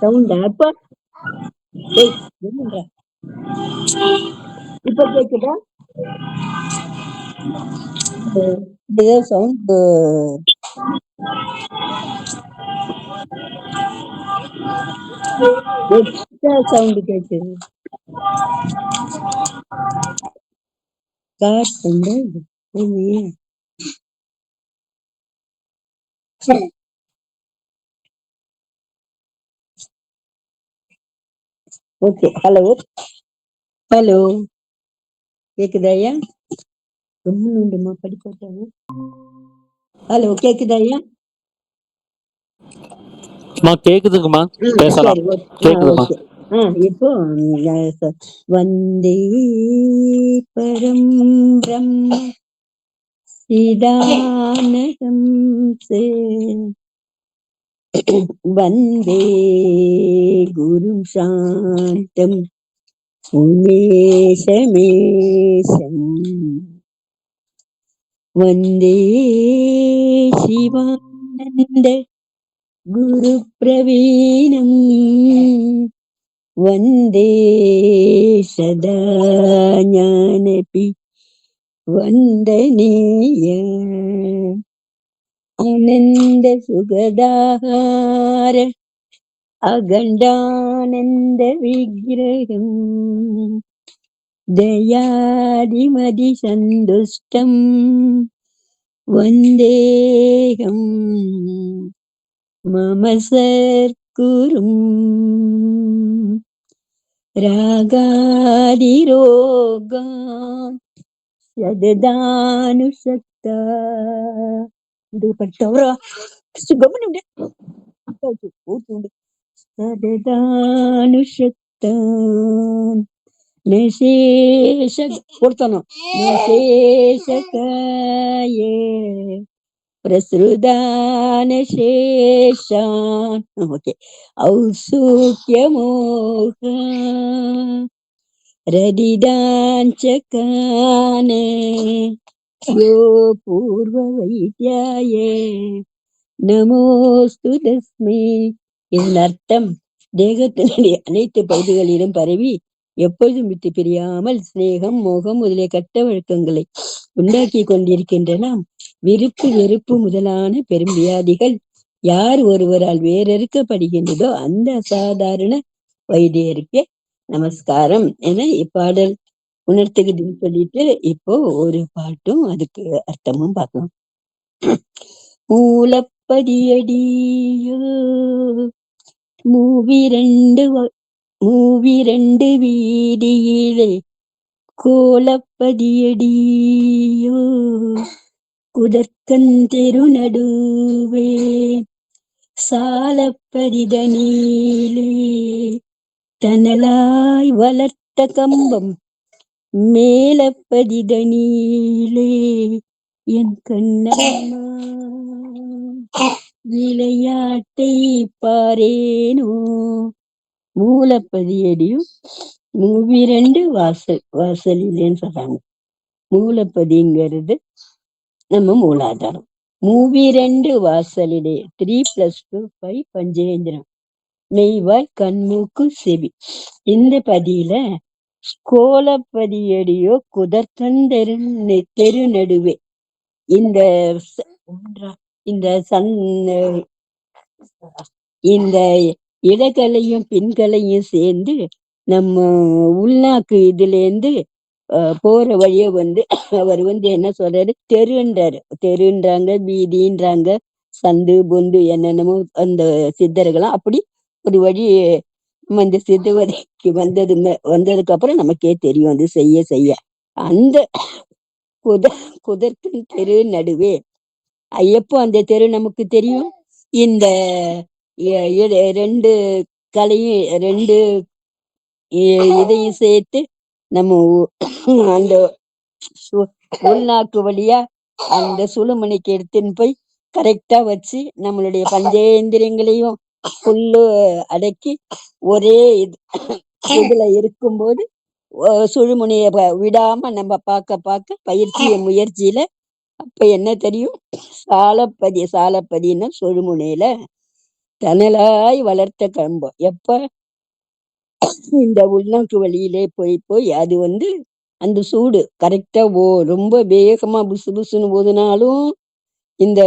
சவுண்டா அப்ப இப்ப கேக்குதா? ஏதோ சவுண்ட் எக்ஸ்ட்ரா சவுண்ட் கேக்குது. ஓகே. ஹலோ ஹலோ கேக்குதாயா? ரொம்ப படிப்பாட்டாங்க. ஹலோ கேக்குதாயா? கேக்குதுங்கம்மா, பேசலாம். கேக்குதுமா. இப்போ வந்தே பரம் பிரம்ம சிதானகம் வந்தே குரும் சாந்தம் உமேஷமேஷம் வந்தே சிவானந்த குரு பிரவீணம் வந்தே சதா ஞானபி வந்தனீய ஆனந்த சுகதார அகண்டானந்த விக்கிரகம் தயாதிமதி சந்துஷ்டம் வந்தேகம் மம சர்க்குரும் ராகாதிரோகான் சததானுசக்தா. இது படிச்சவரா சததானுசக்தான் நிசேஷ கொடுத்தனும் நிசேஷகாய பிரசுதான சேஷான். ஓகே. ஔசூக்கியமோக ரதிதாஞ்சகான யோ பூர்வ வைத்யாய நமோஸ்து தஸ்மை. இதன் அர்த்தம், தேகத்தினுடைய அனைத்து பகுதிகளிலும் பரவி எப்பொழுதும் விட்டு பிரியாமல் சிநேகம் மோகம் முதலிய கட்ட வழக்கங்களை உண்டாக்கி கொண்டிருக்கின்றன விருப்பு வெறுப்பு முதலான பெரும் வியாதிகள் யார் ஒருவரால் வேறறுக்கப்படுகின்றதோ அந்த அசாதாரண வைத்தியருக்கே நமஸ்காரம் என இப்பாடல் உணர்த்துக்குதுன்னு சொல்லிட்டு இப்போ ஒரு பாட்டும் அதுக்கு அர்த்தமும் பார்க்கலாம். மூலப்பதியடியோ மூவிரண்டு வீதியிலே கோலப்பதியடியோ குதற்கன் தெரு நடுவே சாலப்பதிதனிலே தனலாய் வளர்த்த கம்பம் மேலப்பதிதனிலே என் கண்ணம்மா விளையாட்டை பாரேனோ. மூலப்பதியடியும் மூவிரண்டு வாசலிலேன்னு சொல்றாங்க. மூலப்பதிங்கிறது நம்ம மூலாதாரம். மூவிரண்டு வாசலிலே 3+2 5 பஞ்சேந்திரம் மெய்வாய் கண்மூக்கு செவி. இந்த பதியில கோலப்பதியடியோ குதற்கன் தெரு நடுவே இந்த இந்த இடகளையும் பின்களையும் சேர்ந்து நம்ம உள்நாக்கு இதுல இருந்து போற வழிய அவர் என்ன சொல்றாரு, தெருன்றாங்க, வீதின்றாங்க, சந்து பொந்து என்னென்னமோ அந்த சித்தர்களாம் அப்படி ஒரு வழி அந்த சித்தவதைக்கு வந்ததுக்கு அப்புறம் நமக்கே தெரியும் அது செய்ய அந்த குதற்கும் தெரு நடுவே. எப்போ அந்த தெரு நமக்கு தெரியும்? இந்த 2 கலையும் 2 இதையும் சேர்த்து நம்ம அந்த உள்நாக்கு வழியா அந்த சுழுமனைக்கு எடுத்துன்னு போய் கரெக்டா வச்சு நம்மளுடைய பஞ்சேந்திரியங்களையும் புல்லு அடக்கி ஒரே இதுல இருக்கும்போது சுழுமுனைய விடாம நம்ம பார்க்க முயற்சியில அப்ப என்ன தெரியும்? சாலப்பதின்னா சுழுமுனையில தணலாய் வளர்த்த கம்பம். எப்ப இந்த உள்நாக்கு வழியிலே போய் போய் அது வந்து அந்த சூடு கரெக்டா ரொம்ப வேகமா புசு புசுன்னு ஊதுனாலும் இந்த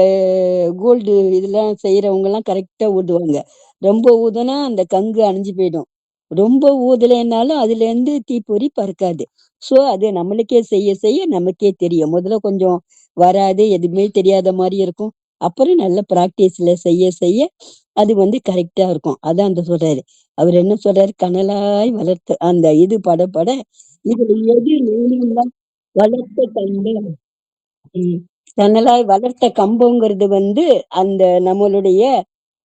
கோல்டு இதெல்லாம் செய்றவங்கலாம் கரெக்ட்டா ஊதுவாங்க. ரொம்ப ஊதுனா அந்த கங்கு அணைஞ்சு போயிடும். ரொம்ப ஊதலைன்னாலும் அதுலேருந்து தீப்பொறி பறக்காது. ஸோ, அது நம்மளுக்கே செய்ய செய்ய நமக்கே தெரியும். முதல்ல கொஞ்சம் வராது, எதுவுமே தெரியாத மாரி இருக்கும். அப்புறம் நல்ல பிராக்டிஸ்ல செய்ய செய்ய அது வந்து கரெக்ட்டா இருக்கும். அதான் அந்த சொல்றாரு. அவரு என்ன சொல்றாரு? "கனலாய் வளர்த்த" அந்த இது பட பட இதுல எது நூலில்லாம் வளர்த்த கண்டு ம். "கனலாய் வளர்த்த கம்பம்ங்கிறது வந்து, அந்த நம்மளுடைய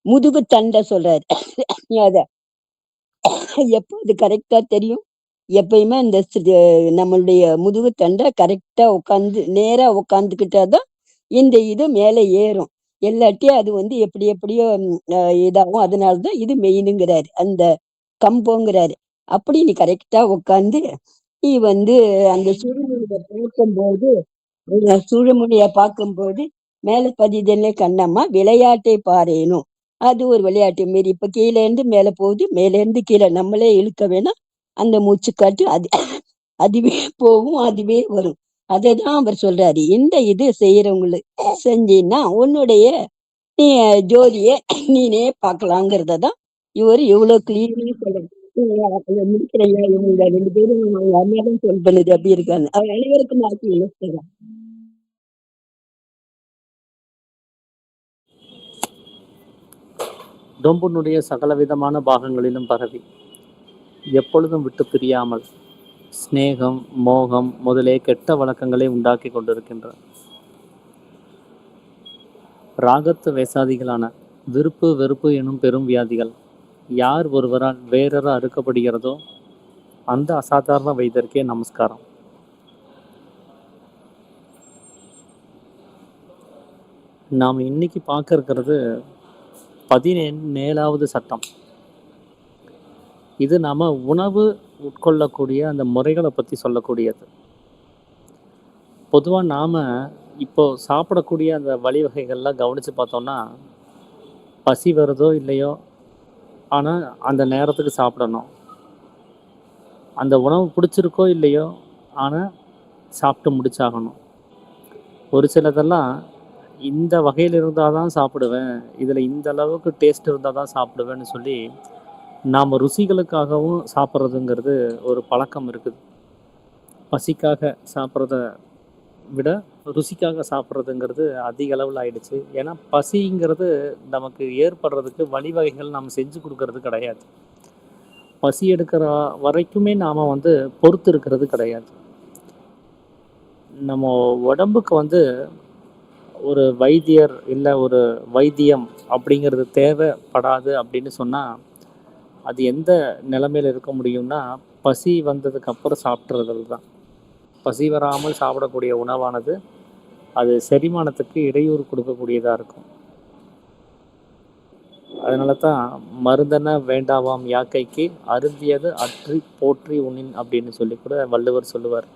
முதுகு தண்ட சொல்றாரு. அத எப்ப அது கரெக்ட்டா தெரியும்? எப்பயுமே அந்த நம்மளுடைய முதுகு தண்ட கரெக்ட்டா உட்காந்து நேரா உட்காந்துக்கிட்டா தான், இந்த இது மேல ஏறும். இல்லாட்டி அது வந்து எப்படி எப்படியோ இதாகும். அதனால தான் இது மெயினுங்கிறாரு. அந்த கம்பம்ங்கிறாரு. அப்படி நீ கரெக்ட்டா உட்காந்து, நீ வந்து அந்த சுடுமணிய பார்க்கும்போது சுழுமுனைய பார்க்கும்போது, "மேல பதிதென்னே கண்ணம்மா விளையாட்டை பாரேனும்." அது ஒரு விளையாட்டு மாரி. இப்ப கீழேருந்து மேல போகுது, மேலேருந்து கீழ நம்மளே இழுக்க வேணாம். அந்த மூச்சுக்காற்று அது அதுவே போகும், அதுவே வரும். அததான் அவர் சொல்றாரு. இந்த இது செய்றவங்களுக்கு செஞ்சீன்னா, உன்னுடைய நீ ஜோதிய நீனே பார்க்கலாங்கிறத தான் இவரு இவ்ளோ கிளீனா சொல்றாரு. முடிக்கிறையா இவங்க 2 பேரும் அவங்க அம்மா தான் ஃபோன் பண்ணுது அப்படி இருக்காங்க. அவ அனைவருக்கும் ஆக்கி இணைக்கிறார். டொம்புனுடைய சகலவிதமான பாகங்களிலும் பரவி எப்பொழுதும் விட்டு பிரியாமல் சிநேகம், மோகம் முதலே கெட்ட வழக்கங்களை உண்டாக்கி கொண்டிருக்கின்றன. ராகத்து வேசாதிகளான விருப்பு வெறுப்பு எனும் பெரும் வியாதிகள் யார் ஒருவரால் வேறற அறுக்கப்படுகிறதோ அந்த அசாதாரண வைத்தியருக்கே நமஸ்காரம். நாம் இன்னைக்கு பார்க்க இருக்கிறது 17வது சட்டம். இது நாம உணவு உட்கொள்ளக்கூடிய அந்த முறைகளை பற்றி சொல்லக்கூடியது. பொதுவாக நாம் இப்போ சாப்பிடக்கூடிய அந்த வழிவகைகள்லாம் கவனித்து பார்த்தோம்னா, பசி வருதோ இல்லையோ, ஆனால் அந்த நேரத்துக்கு சாப்பிடணும். அந்த உணவு பிடிச்சிருக்கோ இல்லையோ, ஆனால் சாப்பிட்டு முடிச்சாகணும். ஒரு சிலதெல்லாம் இந்த வகையில் இருந்தால் தான் சாப்பிடுவேன், இதில் இந்த அளவுக்கு டேஸ்ட் இருந்தால் தான் சாப்பிடுவேன்னு சொல்லி நாம் ருசிகளுக்காகவும் சாப்பிட்றதுங்கிறது ஒரு பழக்கம் இருக்குது. பசிக்காக சாப்பிட்றத விட ருசிக்காக சாப்பிட்றதுங்கிறது அதிக அளவில் ஆயிடுச்சு. ஏன்னா பசிங்கிறது நமக்கு ஏற்படுறதுக்கு வழிவகைகள் நாம் செஞ்சு கொடுக்கறது கிடையாது. பசி எடுக்கிற வரைக்குமே நாம் வந்து பொறுத்து இருக்கிறது கிடையாது. நம்ம உடம்புக்கு வந்து ஒரு வைத்தியர் இல்லை ஒரு வைத்தியம் அப்படிங்கிறது தேவைப்படாது அப்படின்னு சொன்னால், அது எந்த நிலைமையில் இருக்க முடியும்னா, பசி வந்ததுக்கு அப்புறம் சாப்பிட்றதுல தான். பசி வராமல் சாப்பிடக்கூடிய உணவானது அது செரிமானத்துக்கு இடையூறு கொடுக்கக்கூடியதாக இருக்கும். அதனால தான் மருந்தென வேண்டாவாம் யாக்கைக்கு அருந்தியது அற்றி போற்றி உண்ணின் அப்படின்னு சொல்லி கூட வள்ளுவர் சொல்லுவார்.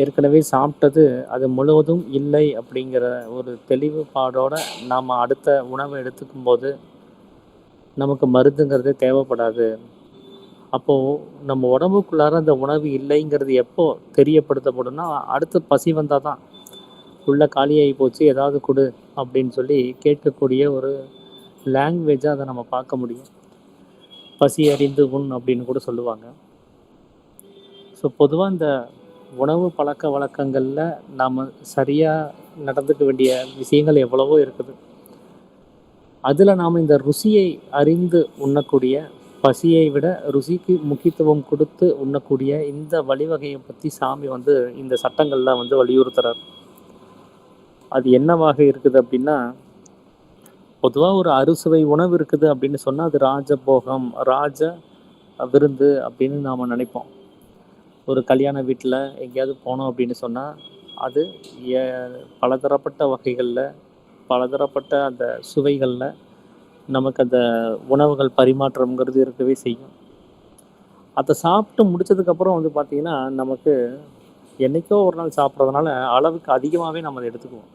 ஏற்கனவே சாப்பிட்டது அது முழுவதும் இல்லை அப்படிங்கிற ஒரு தெளிவுபாடோட நாம் அடுத்த உணவை எடுத்துக்கும் போது நமக்கு மருந்துங்கிறதே தேவைப்படாது. அப்போது நம்ம உடம்புக்குள்ளார அந்த உணவு இல்லைங்கிறது எப்போ தெரியப்படுத்தப்படும்னா, அடுத்து பசி வந்தால் தான். உள்ள காலியாகி போச்சு ஏதாவது கொடு அப்படின்னு சொல்லி கேட்கக்கூடிய ஒரு லாங்குவேஜாக அதை நம்ம பார்க்க முடியும். பசி அறிந்து உண் அப்படின்னு கூட சொல்லுவாங்க. ஸோ பொதுவாக இந்த உணவு பழக்க வழக்கங்களில் நாம் சரியாக நடந்துக்க வேண்டிய விஷயங்கள் எவ்வளவோ இருக்குது. அதில் நாம் இந்த ருசியை அறிந்து உண்ணக்கூடிய, பசியை விட ருசிக்கு முக்கியத்துவம் கொடுத்து உண்ணக்கூடிய இந்த வழிவகையை பற்றி சாமி வந்து இந்த சட்டங்களில் வந்து வலியுறுத்துறார். அது என்னவாக இருக்குது அப்படின்னா, பொதுவாக ஒரு அறுசுவை உணவு இருக்குது அப்படின்னு சொன்னால் அது ராஜபோகம், ராஜ விருந்து அப்படின்னு நாம் நினைப்போம். ஒரு கல்யாண வீட்டில் எங்கேயாவது போனோம் அப்படின்னு சொன்னால் அது பலதரப்பட்ட வகைகளில் பலதரப்பட்ட அந்த சுவைகளில் நமக்கு அந்த உணவுகள் பரிமாற்றம்ங்கிறது இருக்கவே செய்யும். அதை சாப்பிட்டு முடித்ததுக்கப்புறம் வந்து பார்த்திங்கன்னா, நமக்கு என்றைக்கோ ஒரு நாள் சாப்பிட்றதுனால அளவுக்கு அதிகமாகவே நம்ம அதை எடுத்துக்குவோம்.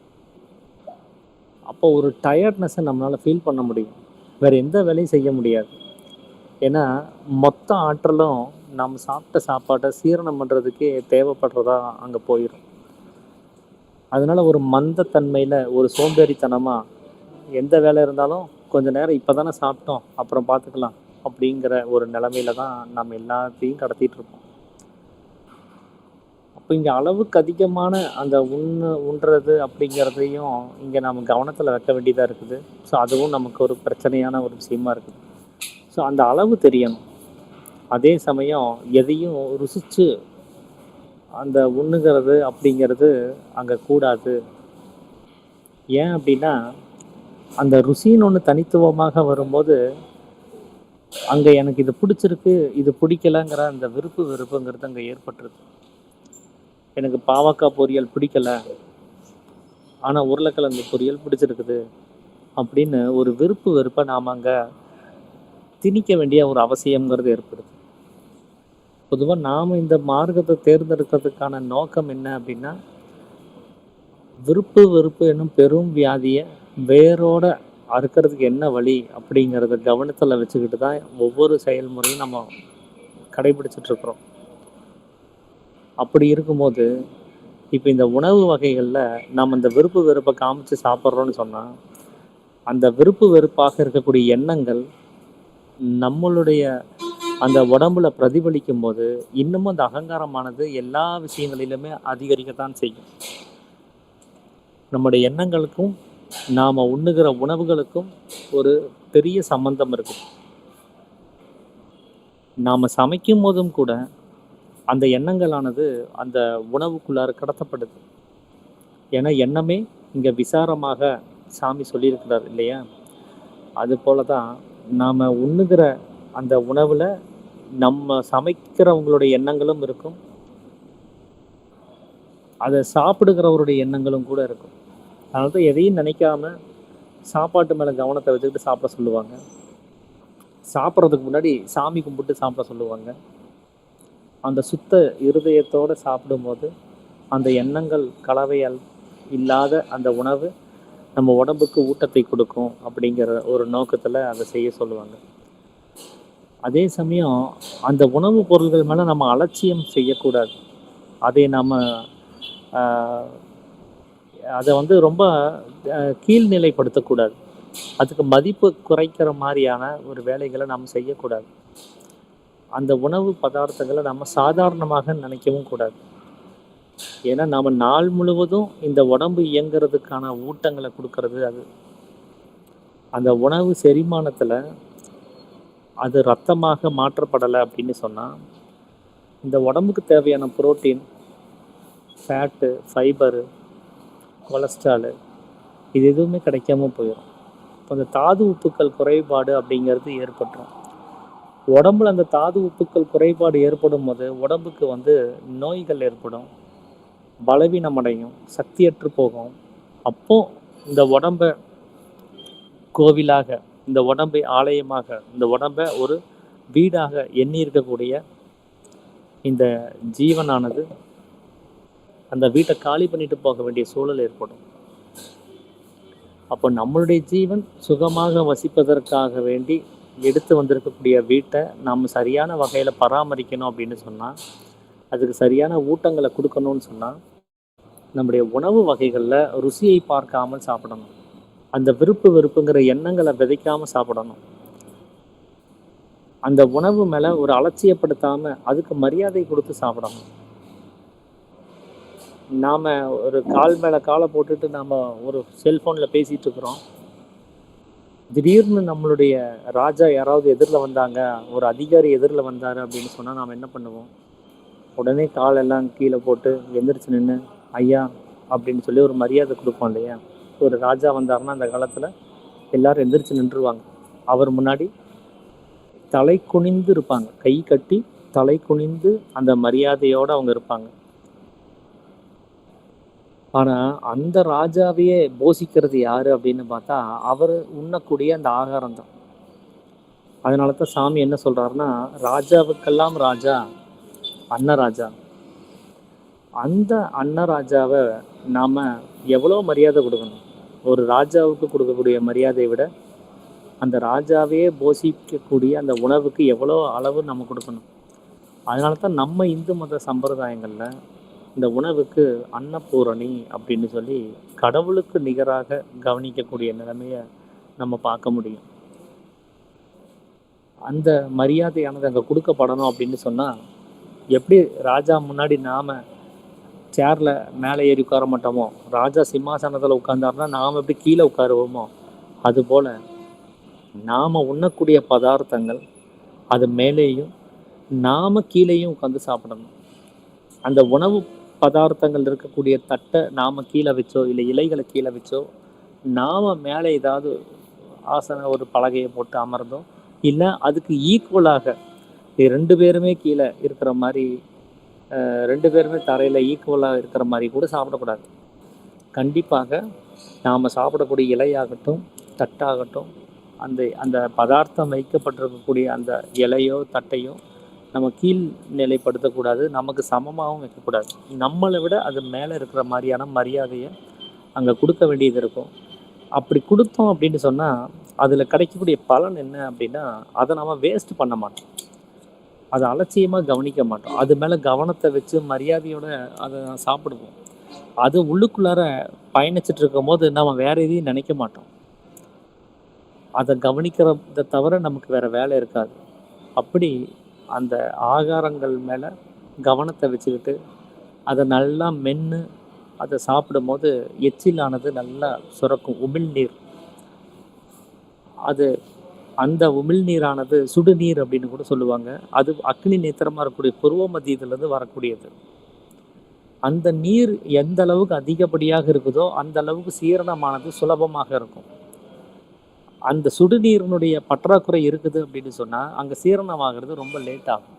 அப்போ ஒரு டயர்ட்னஸை நம்மளால் ஃபீல் பண்ண முடியும். வேற எந்த வேலையும் செய்ய முடியாது. ஏன்னா, மொத்த ஆற்றலும் நம்ம சாப்பிட்ட சாப்பாட்ட ஜீரணம் பண்றதுக்கே தேவைப்படுறதா அங்க போயிரும். அதனால ஒரு மந்தத்தன்மையில, ஒரு சோம்பேறித்தனமா, எந்த வேலை இருந்தாலும் கொஞ்ச நேரம் இப்ப தானே சாப்பிட்டோம், அப்புறம் பார்த்துக்கலாம் அப்படிங்கிற ஒரு நிலைமையில தான் நம்ம எல்லாத்தையும் கடத்திட்டு இருக்கோம். அப்ப இங்க அளவுக்கு அதிகமான அந்த உண்றது அப்படிங்கிறதையும் இங்க நம்ம கவனத்துல வைக்க வேண்டியதா இருக்குது. ஸோ அதுவும் நமக்கு ஒரு பிரச்சனையான ஒரு விஷயமா இருக்குது. ஸோ அந்த அளவு தெரியணும். அதே சமயம் எதையும் ருசிச்சு அந்த உண்ணுகிறது அப்படிங்கிறது அங்க கூடாது. ஏன் அப்படின்னா, அந்த ருசின்னு ஒண்ணு தனித்துவமாக வரும்போது, அங்க எனக்கு இது பிடிச்சிருக்கு, இது பிடிக்கலங்கிற அந்த விருப்பு வெறுப்புங்கிறது அங்க ஏற்பட்டுருது. எனக்கு பாவக்காய் பொரியல் பிடிக்கல, ஆனா உருளைக்கிழங்கு பொரியல் பிடிச்சிருக்குது அப்படின்னு ஒரு விருப்பு வெறுப்ப நாம அங்க திணிக்க வேண்டிய ஒரு அவசியம்ங்கிறது ஏற்படுது. பொதுவா நாம இந்த மார்க்கத்தை தேர்ந்தெடுக்கிறதுக்கான நோக்கம் என்ன அப்படின்னா, விருப்பு வெறுப்பு என்னும் பெரும் வியாதிய வேரோட அறுக்கிறதுக்கு என்ன வழி அப்படிங்கிறத கவனத்துல வச்சுக்கிட்டு தான் ஒவ்வொரு செயல்முறையும் நம்ம கடைபிடிச்சிட்டு இருக்கிறோம். அப்படி இருக்கும்போது, இப்ப இந்த உணவு வகைகள்ல நம்ம இந்த விருப்பு வெறுப்ப காமிச்சு சாப்பிடுறோம்னு சொன்னா, அந்த விருப்பு வெறுப்பாக இருக்கக்கூடிய எண்ணங்கள் நம்மளுடைய அந்த உடம்புல பிரதிபலிக்கும்போது, இன்னமும் அந்த அகங்காரமானது எல்லா விஷயங்களிலுமே அதிகரிக்கத்தான் செய்யும். நம்முடைய எண்ணங்களுக்கும், நாம உண்ணுகிற உணவுகளுக்கும் ஒரு பெரிய சம்பந்தம் இருக்கு. நாம சமைக்கும்போதும் கூட, அந்த எண்ணங்களானது அந்த உணவுக்குள்ளார கடத்தப்படுது. ஏன்னா எண்ணமே இங்க விசாரமாக சாமி சொல்லியிருக்கிறார் இல்லையா? அதுபோல தான் நாம உண்ணுகிற அந்த உணவுல நம்ம சமைக்கிறவங்களுடைய எண்ணங்களும் இருக்கும். அத சாப்பிடுகிறவருடைய எண்ணங்களும் கூட இருக்கும். அதனால தான் எதையும் நினைக்காம சாப்பாட்டு மேல கவனத்த வச்சுக்கிட்டு சாப்பிட சொல்லுவாங்க. சாப்பிடுறதுக்கு முன்னாடி சாமி கும்பிட்டு சாப்பிட சொல்லுவாங்க. அந்த சுத்த இருதயத்தோட சாப்பிடும்போது, அந்த எண்ணங்கள் கலவையால் இல்லாத அந்த உணவு நம்ம உடம்புக்கு ஊட்டத்தை கொடுக்கும் அப்படிங்கிற ஒரு நோக்கத்துல அத செய்ய சொல்லுவாங்க. அதே சமயம் அந்த உணவு பொருள்கள் மேல நம்ம அலட்சியம் செய்யக்கூடாது. அதை நம்ம ஆ அத வந்து ரொம்ப கீழ்நிலைப்படுத்தக்கூடாது. அதுக்கு மதிப்பு குறைக்கிற மாரியான ஒரு வேலைகள நம்ம செய்யக்கூடாது. அந்த உணவு பதார்த்தங்கள நம்ம சாதாரணமாக நினைக்கவும் கூடாது. ஏன்னா நாம நாள் முழுவதும் இந்த உடம்பு இயங்குறதுக்கான ஊட்டங்கள குடுக்கறது அது. அந்த உணவு செரிமானத்துல அது ரத்தமாக மாற்றப்படல அப்படின்னு சொன்னா, இந்த உடம்புக்கு தேவையான புரோட்டீன், ஃபேட்டு, ஃபைபரு, கொலஸ்ட்ராலு இது எதுவுமே கிடைக்காம போயிரும். இப்ப அந்த தாது உப்புக்கள் குறைபாடு அப்படிங்கிறது ஏற்பட்டுரும். உடம்புல அந்த தாது உப்புக்கள் குறைபாடு ஏற்படும்போது, உடம்புக்கு வந்து நோய்கள் ஏற்படும். பலவீனம் அடையும், சக்தியற்று போகும். அப்போ இந்த உடம்ப கோவிலாக, இந்த உடம்பை ஆலயமாக, இந்த உடம்ப ஒரு வீடாக எண்ணி இருக்கக்கூடிய இந்த ஜீவனானது அந்த வீட்டை காலி பண்ணிட்டு போக வேண்டிய சூழல் ஏற்படும். அப்போ நம்மளுடைய ஜீவன் சுகமாக வசிப்பதற்காக வேண்டி எடுத்து வந்திருக்கக்கூடிய வீட்டை நாம் சரியான வகையில் பராமரிக்கணும் அப்படின்னு சொன்னால், அதுக்கு சரியான ஊட்டங்களை கொடுக்கணும்னு சொன்னால், நம்முடைய உணவு வகைகளில் ருசியை பார்க்காமல் சாப்பிடணும். அந்த விருப்பு வெறுப்புங்கிற எண்ணங்களை விதைக்காமல் சாப்பிடணும். அந்த உணவு மேலே ஒரு அலட்சியப்படுத்தாமல் அதுக்கு மரியாதை கொடுத்து சாப்பிடணும். நாம் ஒரு கால் மேலே காலை போட்டுட்டு நாம் ஒரு செல்ஃபோனில் பேசிகிட்டு இருக்கிறோம். திடீர்னு நம்மளுடைய ராஜா யாராவது எதிரில் வந்தாங்க, ஒரு அதிகாரி எதிரில் வந்தார் அப்படின்னு சொன்னால் நாம் என்ன பண்ணுவோம்? உடனே காலெல்லாம் கீழே போட்டு எந்திரிச்சு நின்று ஐயா அப்படின்னு சொல்லி ஒரு மரியாதை கொடுப்போம் இல்லையா? ஒரு ராஜா வந்தாருன்னா அந்த காலத்தில் எல்லாரும் எந்திரிச்சு நின்றுவாங்க. அவர் முன்னாடி தலை குனிந்து இருப்பாங்க, கை கட்டி தலை குனிந்து அந்த மரியாதையோடு அவங்க இருப்பாங்க. ஆனால் அந்த ராஜாவையே போஷிக்கிறது யாரு அப்படின்னு பார்த்தா அவர் உண்ணக்கூடிய அந்த ஆகாரம் தான். அதனால தான் சாமி என்ன சொல்றாருன்னா, ராஜாவுக்கெல்லாம் ராஜா அன்னராஜா. அந்த அன்னராஜாவை நாம எவ்வளோ மரியாதை கொடுக்கணும்? ஒரு ராஜாவுக்கு கொடுக்கக்கூடிய மரியாதையை விட அந்த ராஜாவே போஷிக்கக்கூடிய அந்த உணவுக்கு எவ்வளோ அளவு நம்ம கொடுக்கணும். அதனால தான் நம்ம இந்து மத சம்பிரதாயங்கள்ல இந்த உணவுக்கு அன்னபூரணி அப்படின்னு சொல்லி கடவுளுக்கு நிகராக கவனிக்கக்கூடிய நிலைமைய நம்ம பார்க்க முடியும். அந்த மரியாதையானது அங்கே கொடுக்கப்படணும் அப்படின்னு சொன்னால், எப்படி ராஜா முன்னாடி நாம் சேரில் மேலே ஏறி உட்கார மாட்டோமோ, ராஜா சிம்மாசனத்தில் உட்கார்ந்தாருன்னா நாம் எப்படி கீழே உட்காருவோமோ, அதுபோல் நாம் உண்ணக்கூடிய பதார்த்தங்கள் அது மேலேயும் நாம் கீழேயும் உட்காந்து சாப்பிடணும். அந்த உணவு பதார்த்தங்கள் இருக்கக்கூடிய தட்டை நாம் கீழே வச்சோ இல்லை இலைகளை கீழே வச்சோ, நாம் மேலே ஏதாவது ஆசன ஒரு பலகையை போட்டு அமர்ந்தோம், இல்லை அதுக்கு ஈக்குவலாக 2 பேருமே கீழே இருக்கிற மாதிரி 2 பேருமே தரையில் ஈக்குவலாக இருக்கிற மாதிரி கூட சாப்பிடக்கூடாது. கண்டிப்பாக நாம் சாப்பிடக்கூடிய இலையாகட்டும் தட்டாகட்டும் அந்த அந்த பதார்த்தம் வைக்கப்பட்டிருக்கக்கூடிய அந்த இலையோ தட்டையோ நம்ம கீழ் நிலைப்படுத்தக்கூடாது, நமக்கு சமமாகவும் வைக்கக்கூடாது. நம்மளை விட அது மேலே இருக்கிற மாதிரியான மரியாதையை அங்கே கொடுக்க வேண்டியது இருக்கும். அப்படி கொடுத்தோம் அப்படின்னு சொன்னால் அதில் கிடைக்கக்கூடிய பலன் என்ன அப்படின்னா, அதை நம்ம வேஸ்ட் பண்ண மாட்டோம், அதை அலட்சியமாக கவனிக்க மாட்டோம், அது மேலே கவனத்தை வச்சு மரியாதையோட அதை சாப்பிடுவோம். அது உள்ளுக்குள்ளார பயணிச்சுட்டு இருக்கும் போது நம்ம வேற எதையும் நினைக்க மாட்டோம். அதை கவனிக்கிறத தவிர நமக்கு வேற வேலை இருக்காது. அப்படி அந்த ஆகாரங்கள் மேலே கவனத்தை வச்சுக்கிட்டு அதை நல்லா மென்று அதை சாப்பிடும்போது எச்சிலானது நல்லா சுரக்கும், உமிழ்நீர். அது அந்த உமிழ்நீரானது சுடுநீர் அப்படின்னு கூட சொல்லுவாங்க. அது அக்னி நேத்திரமாக இருக்கக்கூடிய புருவ மத்தியத்திலேருந்து வரக்கூடியது. அந்த நீர் எந்த அளவுக்கு அதிகப்படியாக இருக்குதோ அந்த அளவுக்கு சீரணமானது சுலபமாக இருக்கும். அந்த சுடுநீரினுடைய பற்றாக்குறை இருக்குது அப்படின்னு சொன்னால் அங்கே சீரணமாகிறது ரொம்ப லேட் ஆகும்.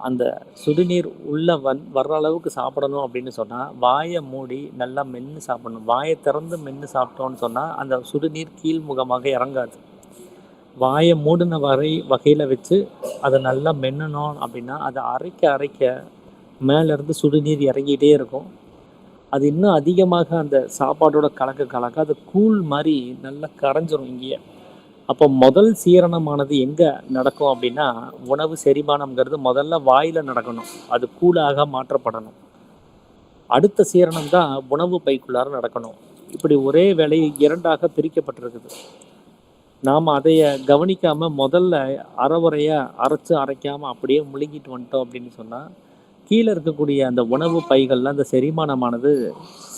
அந்த சுடுநீர் உள்ளே வர்ற அளவுக்கு சாப்பிடணும் அப்படின்னு சொன்னால் வாயை மூடி நல்லா மென்று சாப்பிடணும். வாயை திறந்து மென்று சாப்பிட்டோன்னு சொன்னால் அந்த சுடுநீர் கீழ்முகமாக இறங்காது. வாயை மூடின வகையில் வச்சு அதை நல்லா மென்னணும் அப்படின்னா அதை அரைக்க அரைக்க மேலேருந்து சுடுநீர் இறங்கிட்டே இருக்கும். அது இன்னும் அதிகமாக அந்த சாப்பாடோட கலக்க அது கூழ் மாதிரி நல்லா கரைஞ்சிரும் இங்கேயே. அப்போ முதல் சீரணமானது எங்கே நடக்கும் அப்படின்னா, உணவு செரிமானம்ங்கிறது முதல்ல வாயில் நடக்கணும், அது கூழாக மாற்றப்படணும். அடுத்த சீரணம் தான் உணவு பைக்குள்ளார நடக்கணும். இப்படி ஒரே வேலை 2ஆக பிரிக்கப்பட்டிருக்குது. நாம் அதைய கவனிக்காமல் முதல்ல அரைவரையாக அரைக்காமல் அப்படியே முழுங்கிட்டு வந்துட்டோம் அப்படின்னு சொன்னால் கீழே இருக்கக்கூடிய அந்த உணவு பைகள்லாம் அந்த செரிமானமானது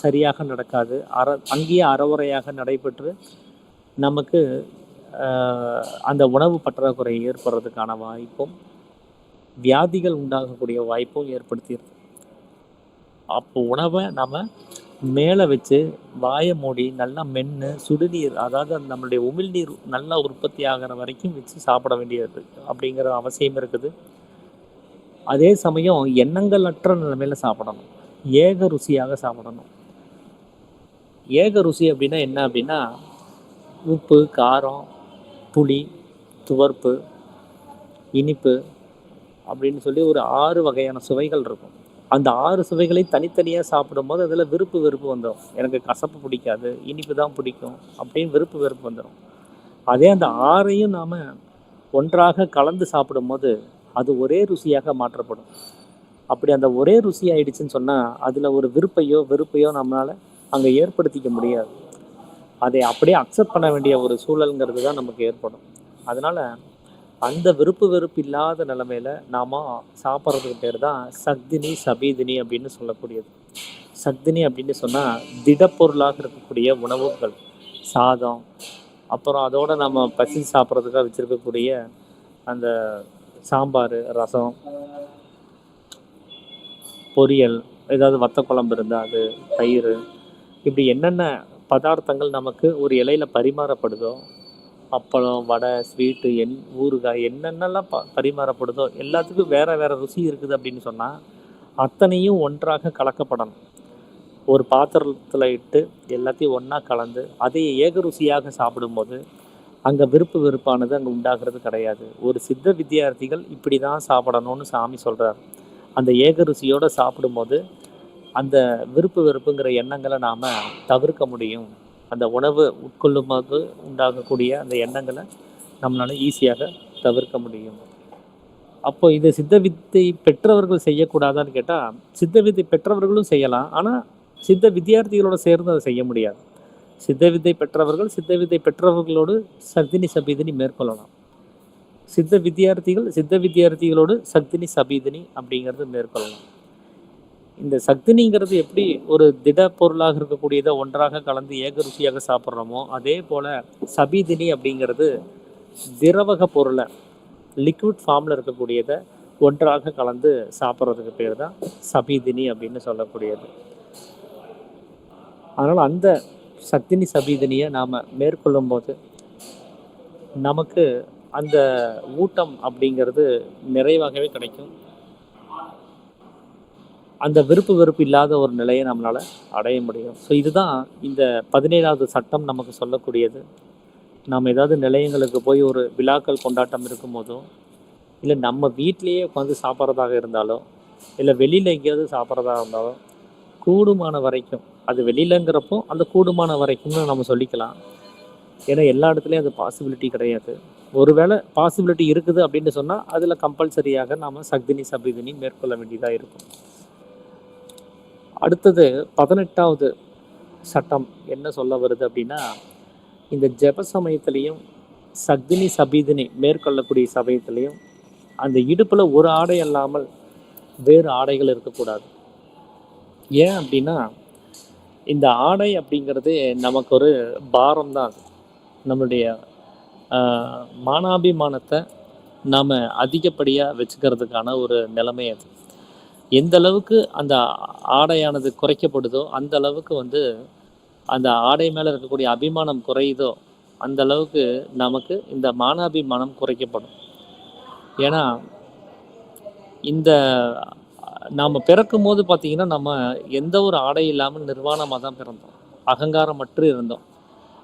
சரியாக நடக்காது. அங்கேயே அறவுரையாக நடைபெற்று நமக்கு அந்த உணவு பற்றாக்குறை ஏற்படுறதுக்கான வாய்ப்பும் வியாதிகள் உண்டாகக்கூடிய வாய்ப்பும் ஏற்படுத்திடுது. அப்போ உணவை நம்ம மேலே வச்சு வாயை மூடி நல்லா மென்று சுடுநீர், அதாவது நம்மளுடைய உமிழ்நீர் நல்லா உற்பத்தி ஆகிற வரைக்கும் வச்சு சாப்பிட வேண்டியது அப்படிங்கிற அவசியம் இருக்குது. அதே சமயம் எண்ணங்கள் அற்ற நிலைமையில் சாப்பிடணும், ஏக ருசியாக சாப்பிடணும். ஏக ருசி அப்படின்னா என்ன அப்படின்னா, உப்பு, காரம், புளி, துவர்ப்பு, இனிப்பு அப்படின்னு சொல்லி ஒரு 6 வகையான சுவைகள் இருக்கும். அந்த 6 சுவைகளை தனித்தனியாக சாப்பிடும்போது அதில் விருப்பு வெறுப்பு வந்துடும். எனக்கு கசப்பு பிடிக்காது, இனிப்பு தான் பிடிக்கும் அப்படின்னு விருப்பு வெறுப்பு வந்துடும். அதே அந்த 6ஐயும் நாம் ஒன்றாக கலந்து சாப்பிடும்போது அது ஒரே ருசியாக மாற்றப்படும். அப்படி அந்த ஒரே ருசி ஆயிடுச்சுன்னு சொன்னால் அதில் ஒரு விருப்பையோ வெறுப்பையோ நம்மளால் அங்கே ஏற்படுத்திக்க முடியாது. அதை அப்படியே அக்செப்ட் பண்ண வேண்டிய ஒரு சூழல்ங்கிறது தான் நமக்கு ஏற்படும். அதனால் அந்த விருப்பு வெறுப்பு இல்லாத நிலைமையில் நாம் சாப்பிட்றதுக்கு பேர் தான் சக்தினி சபீதினி அப்படின்னு சொல்லக்கூடியது. சக்தினி அப்படின்னு சொன்னால் திடப்பொருளாக இருக்கக்கூடிய உணவுகள், சாதம், அப்புறம் அதோடு நம்ம பசி சாப்பிட்றதுக்காக வச்சுருக்கக்கூடிய அந்த சாம்பார், ரசம், பொரியல், ஏதாவது வத்த குழம்பு இருந்தால் அது, தயிர், இப்படி என்னென்ன பதார்த்தங்கள் நமக்கு ஒரு இலையில் பரிமாறப்படுதோ, அப்பளம், வடை, ஸ்வீட்டு, ஊறுகாய், என்னென்னலாம் பரிமாறப்படுதோ எல்லாத்துக்கும் வேறு வேறு ருசி இருக்குது அப்படின்னு சொன்னால் அத்தனையும் ஒன்றாக கலக்கப்படணும். ஒரு பாத்திரத்தில் இட்டு எல்லாத்தையும் ஒன்றா கலந்து அதை ஏக ருசியாக சாப்பிடும்போது அங்கே விருப்பு வெறுப்பானது அங்கே உண்டாகிறது கிடையாது. ஒரு சித்த வித்தியார்த்திகள் இப்படி தான் சாப்பிடணும்னு சாமி சொல்கிறார். அந்த ஏக ருசியோடு சாப்பிடும்போது அந்த விருப்பு வெறுப்புங்கிற எண்ணங்களை நாம் தவிர்க்க முடியும். அந்த உணவு உட்கொள்ளும் போது உண்டாகக்கூடிய அந்த எண்ணங்களை நம்மளால ஈஸியாக தவிர்க்க முடியும். அப்போ இது சித்த வித்தை பெற்றவர்கள் செய்யக்கூடாதான்னு கேட்டால், சித்த வித்தை பெற்றவர்களும் செய்யலாம். ஆனால் சித்த வித்தியார்த்திகளோட சேர்ந்து அதை செய்ய முடியாது. சித்த வித்தை பெற்றவர்கள் சித்த வித்தை பெற்றவர்களோடு சக்தினி சபீதினி மேற்கொள்ளலாம். சித்த வித்தியார்த்திகளோடு சக்தினி சபீதினி அப்படிங்கிறது மேற்கொள்ளலாம். இந்த சக்தினிங்கிறது எப்படி ஒரு திட பொருளாக இருக்கக்கூடியதை ஒன்றாக கலந்து ஏக ருசியாக சாப்பிட்றோமோ, அதே போல் சபீதினி அப்படிங்கிறது திரவக பொருளை லிக்விட் ஃபார்மில் இருக்கக்கூடியதை ஒன்றாக கலந்து சாப்பிட்றதுக்கு பேர் தான் சபீதினி அப்படின்னு சொல்லக்கூடியது. அதனால் அந்த சக்தினி சபீதினியை நாம் மேற்கொள்ளும் போது நமக்கு அந்த ஊட்டம் அப்படிங்கிறது நிறைவாகவே கிடைக்கும். அந்த வெறுப்பு இல்லாத ஒரு நிலையை நம்மளால் அடைய முடியும். ஸோ இதுதான் இந்த 17வது சட்டம் நமக்கு சொல்லக்கூடியது. நாம் ஏதாவது நிலையங்களுக்கு போய் ஒரு விழாக்கள் கொண்டாட்டம் இருக்கும்போதோ, இல்லை நம்ம வீட்டிலேயே உட்காந்து சாப்பிட்றதாக இருந்தாலோ, இல்லை வெளியில் எங்கேயாவது சாப்பிட்றதா இருந்தாலோ, கூடுமான வரைக்கும் அது வெளியிலங்கிறப்போ அந்த கூடுமான வரைக்கும்னு நம்ம சொல்லிக்கலாம். ஏன்னா எல்லா இடத்துலையும் அது பாசிபிலிட்டி கிடையாது. ஒருவேளை பாசிபிலிட்டி இருக்குது அப்படின்னு சொன்னால் அதில் கம்பல்சரியாக நாம் சக்தினி சபீதினி மேற்கொள்ள வேண்டியதாக இருக்கும். அடுத்தது 18வது சட்டம் என்ன சொல்ல வருது அப்படின்னா, இந்த ஜெப சமயத்திலையும் சக்தினி சபீதினி மேற்கொள்ளக்கூடிய சமயத்திலையும் அந்த இடுப்பில் ஒரு ஆடை அல்லாமல் வேறு ஆடைகள் இருக்கக்கூடாது. ஏன் அப்படின்னா, இந்த ஆடை அப்படிங்கிறது நமக்கு ஒரு பாரம் தான். நம்மளுடைய மானாபிமானத்தை நாம் அதிகப்படியாக வச்சுக்கிறதுக்கான ஒரு நிலைமை அது. எந்த அளவுக்கு அந்த ஆடையானது குறைக்கப்படுதோ அந்த அளவுக்கு அந்த ஆடை மேலே இருக்கக்கூடிய அபிமானம் குறையுதோ அந்த அளவுக்கு நமக்கு இந்த மானாபிமானம் குறைக்கப்படும். ஏன்னா இந்த நாம் பிறக்கும் போது பார்த்திங்கன்னா நம்ம எந்த ஒரு ஆடை இல்லாமல் நிர்வாணமாக தான் பிறந்தோம். அகங்காரமற்று இருந்தோம்.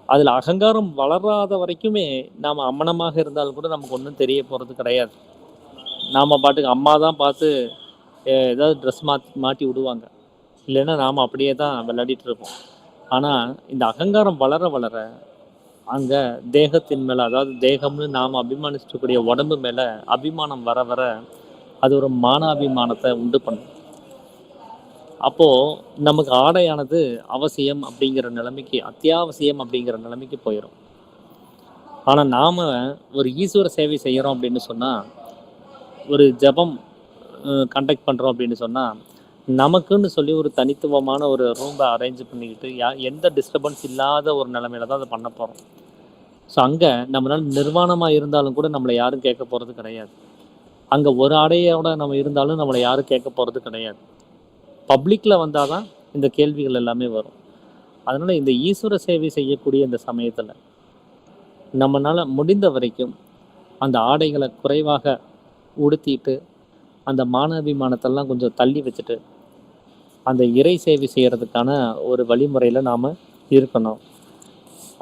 அதில் அகங்காரம் வளராத வரைக்குமே நாம் அம்மனமாக இருந்தாலும் கூட நமக்கு ஒன்றும் தெரிய போகிறது கிடையாது. நாம் பாட்டுக்கு அம்மா தான் பார்த்து ஏதாவது ட்ரெஸ் மாட்டி விடுவாங்க. இல்லைன்னா நாம் அப்படியே தான் விளையாடிட்டு இருப்போம். ஆனால் இந்த அகங்காரம் வளர வளர அங்கே தேகத்தின் மேலே, அதாவது தேகம்னு நாம் அபிமானிச்சிருக்கக்கூடிய உடம்பு மேலே அபிமானம் வர வர அது ஒரு மானாபிமானத்தை உண்டு பண்ணும். அப்போது நமக்கு ஆடையானது அவசியம் அப்படிங்கிற நிலைமைக்கு, அத்தியாவசியம் அப்படிங்கிற நிலைமைக்கு போயிடும். ஆனால் நாம் ஒரு ஈஸ்வர சேவை செய்கிறோம் அப்படின்னு சொன்னால், ஒரு ஜபம் கண்டக்ட் பண்ணுறோம் அப்படின்னு சொன்னால், நமக்குன்னு சொல்லி ஒரு தனித்துவமான ஒரு ரூமை அரேஞ்ச் பண்ணிக்கிட்டு எந்த டிஸ்டர்பன்ஸ் இல்லாத ஒரு நிலைமையில தான் அதை பண்ண போகிறோம். ஸோ அங்கே நம்மளால் நிர்வாணமாக இருந்தாலும் கூட நம்மளை யாரும் கேட்க போகிறது கிடையாது. அங்கே ஒரு ஆடையோட நம்ம இருந்தாலும் நம்மளை யாரும் கேட்க போகிறது கிடையாது. பப்ளிக்கில் வந்தால் தான் இந்த கேள்விகள் எல்லாமே வரும். அதனால் இந்த ஈஸ்வர சேவை செய்யக்கூடிய இந்த சமயத்தில் நம்மளால் முடிந்த வரைக்கும் அந்த ஆடைகளை குறைவாக உடுத்திட்டு அந்த மானாபிமானத்தெல்லாம் கொஞ்சம் தள்ளி வச்சுட்டு அந்த இறை சேவை செய்கிறதுக்கான ஒரு வழிமுறையில் நாம் இருக்கணும்.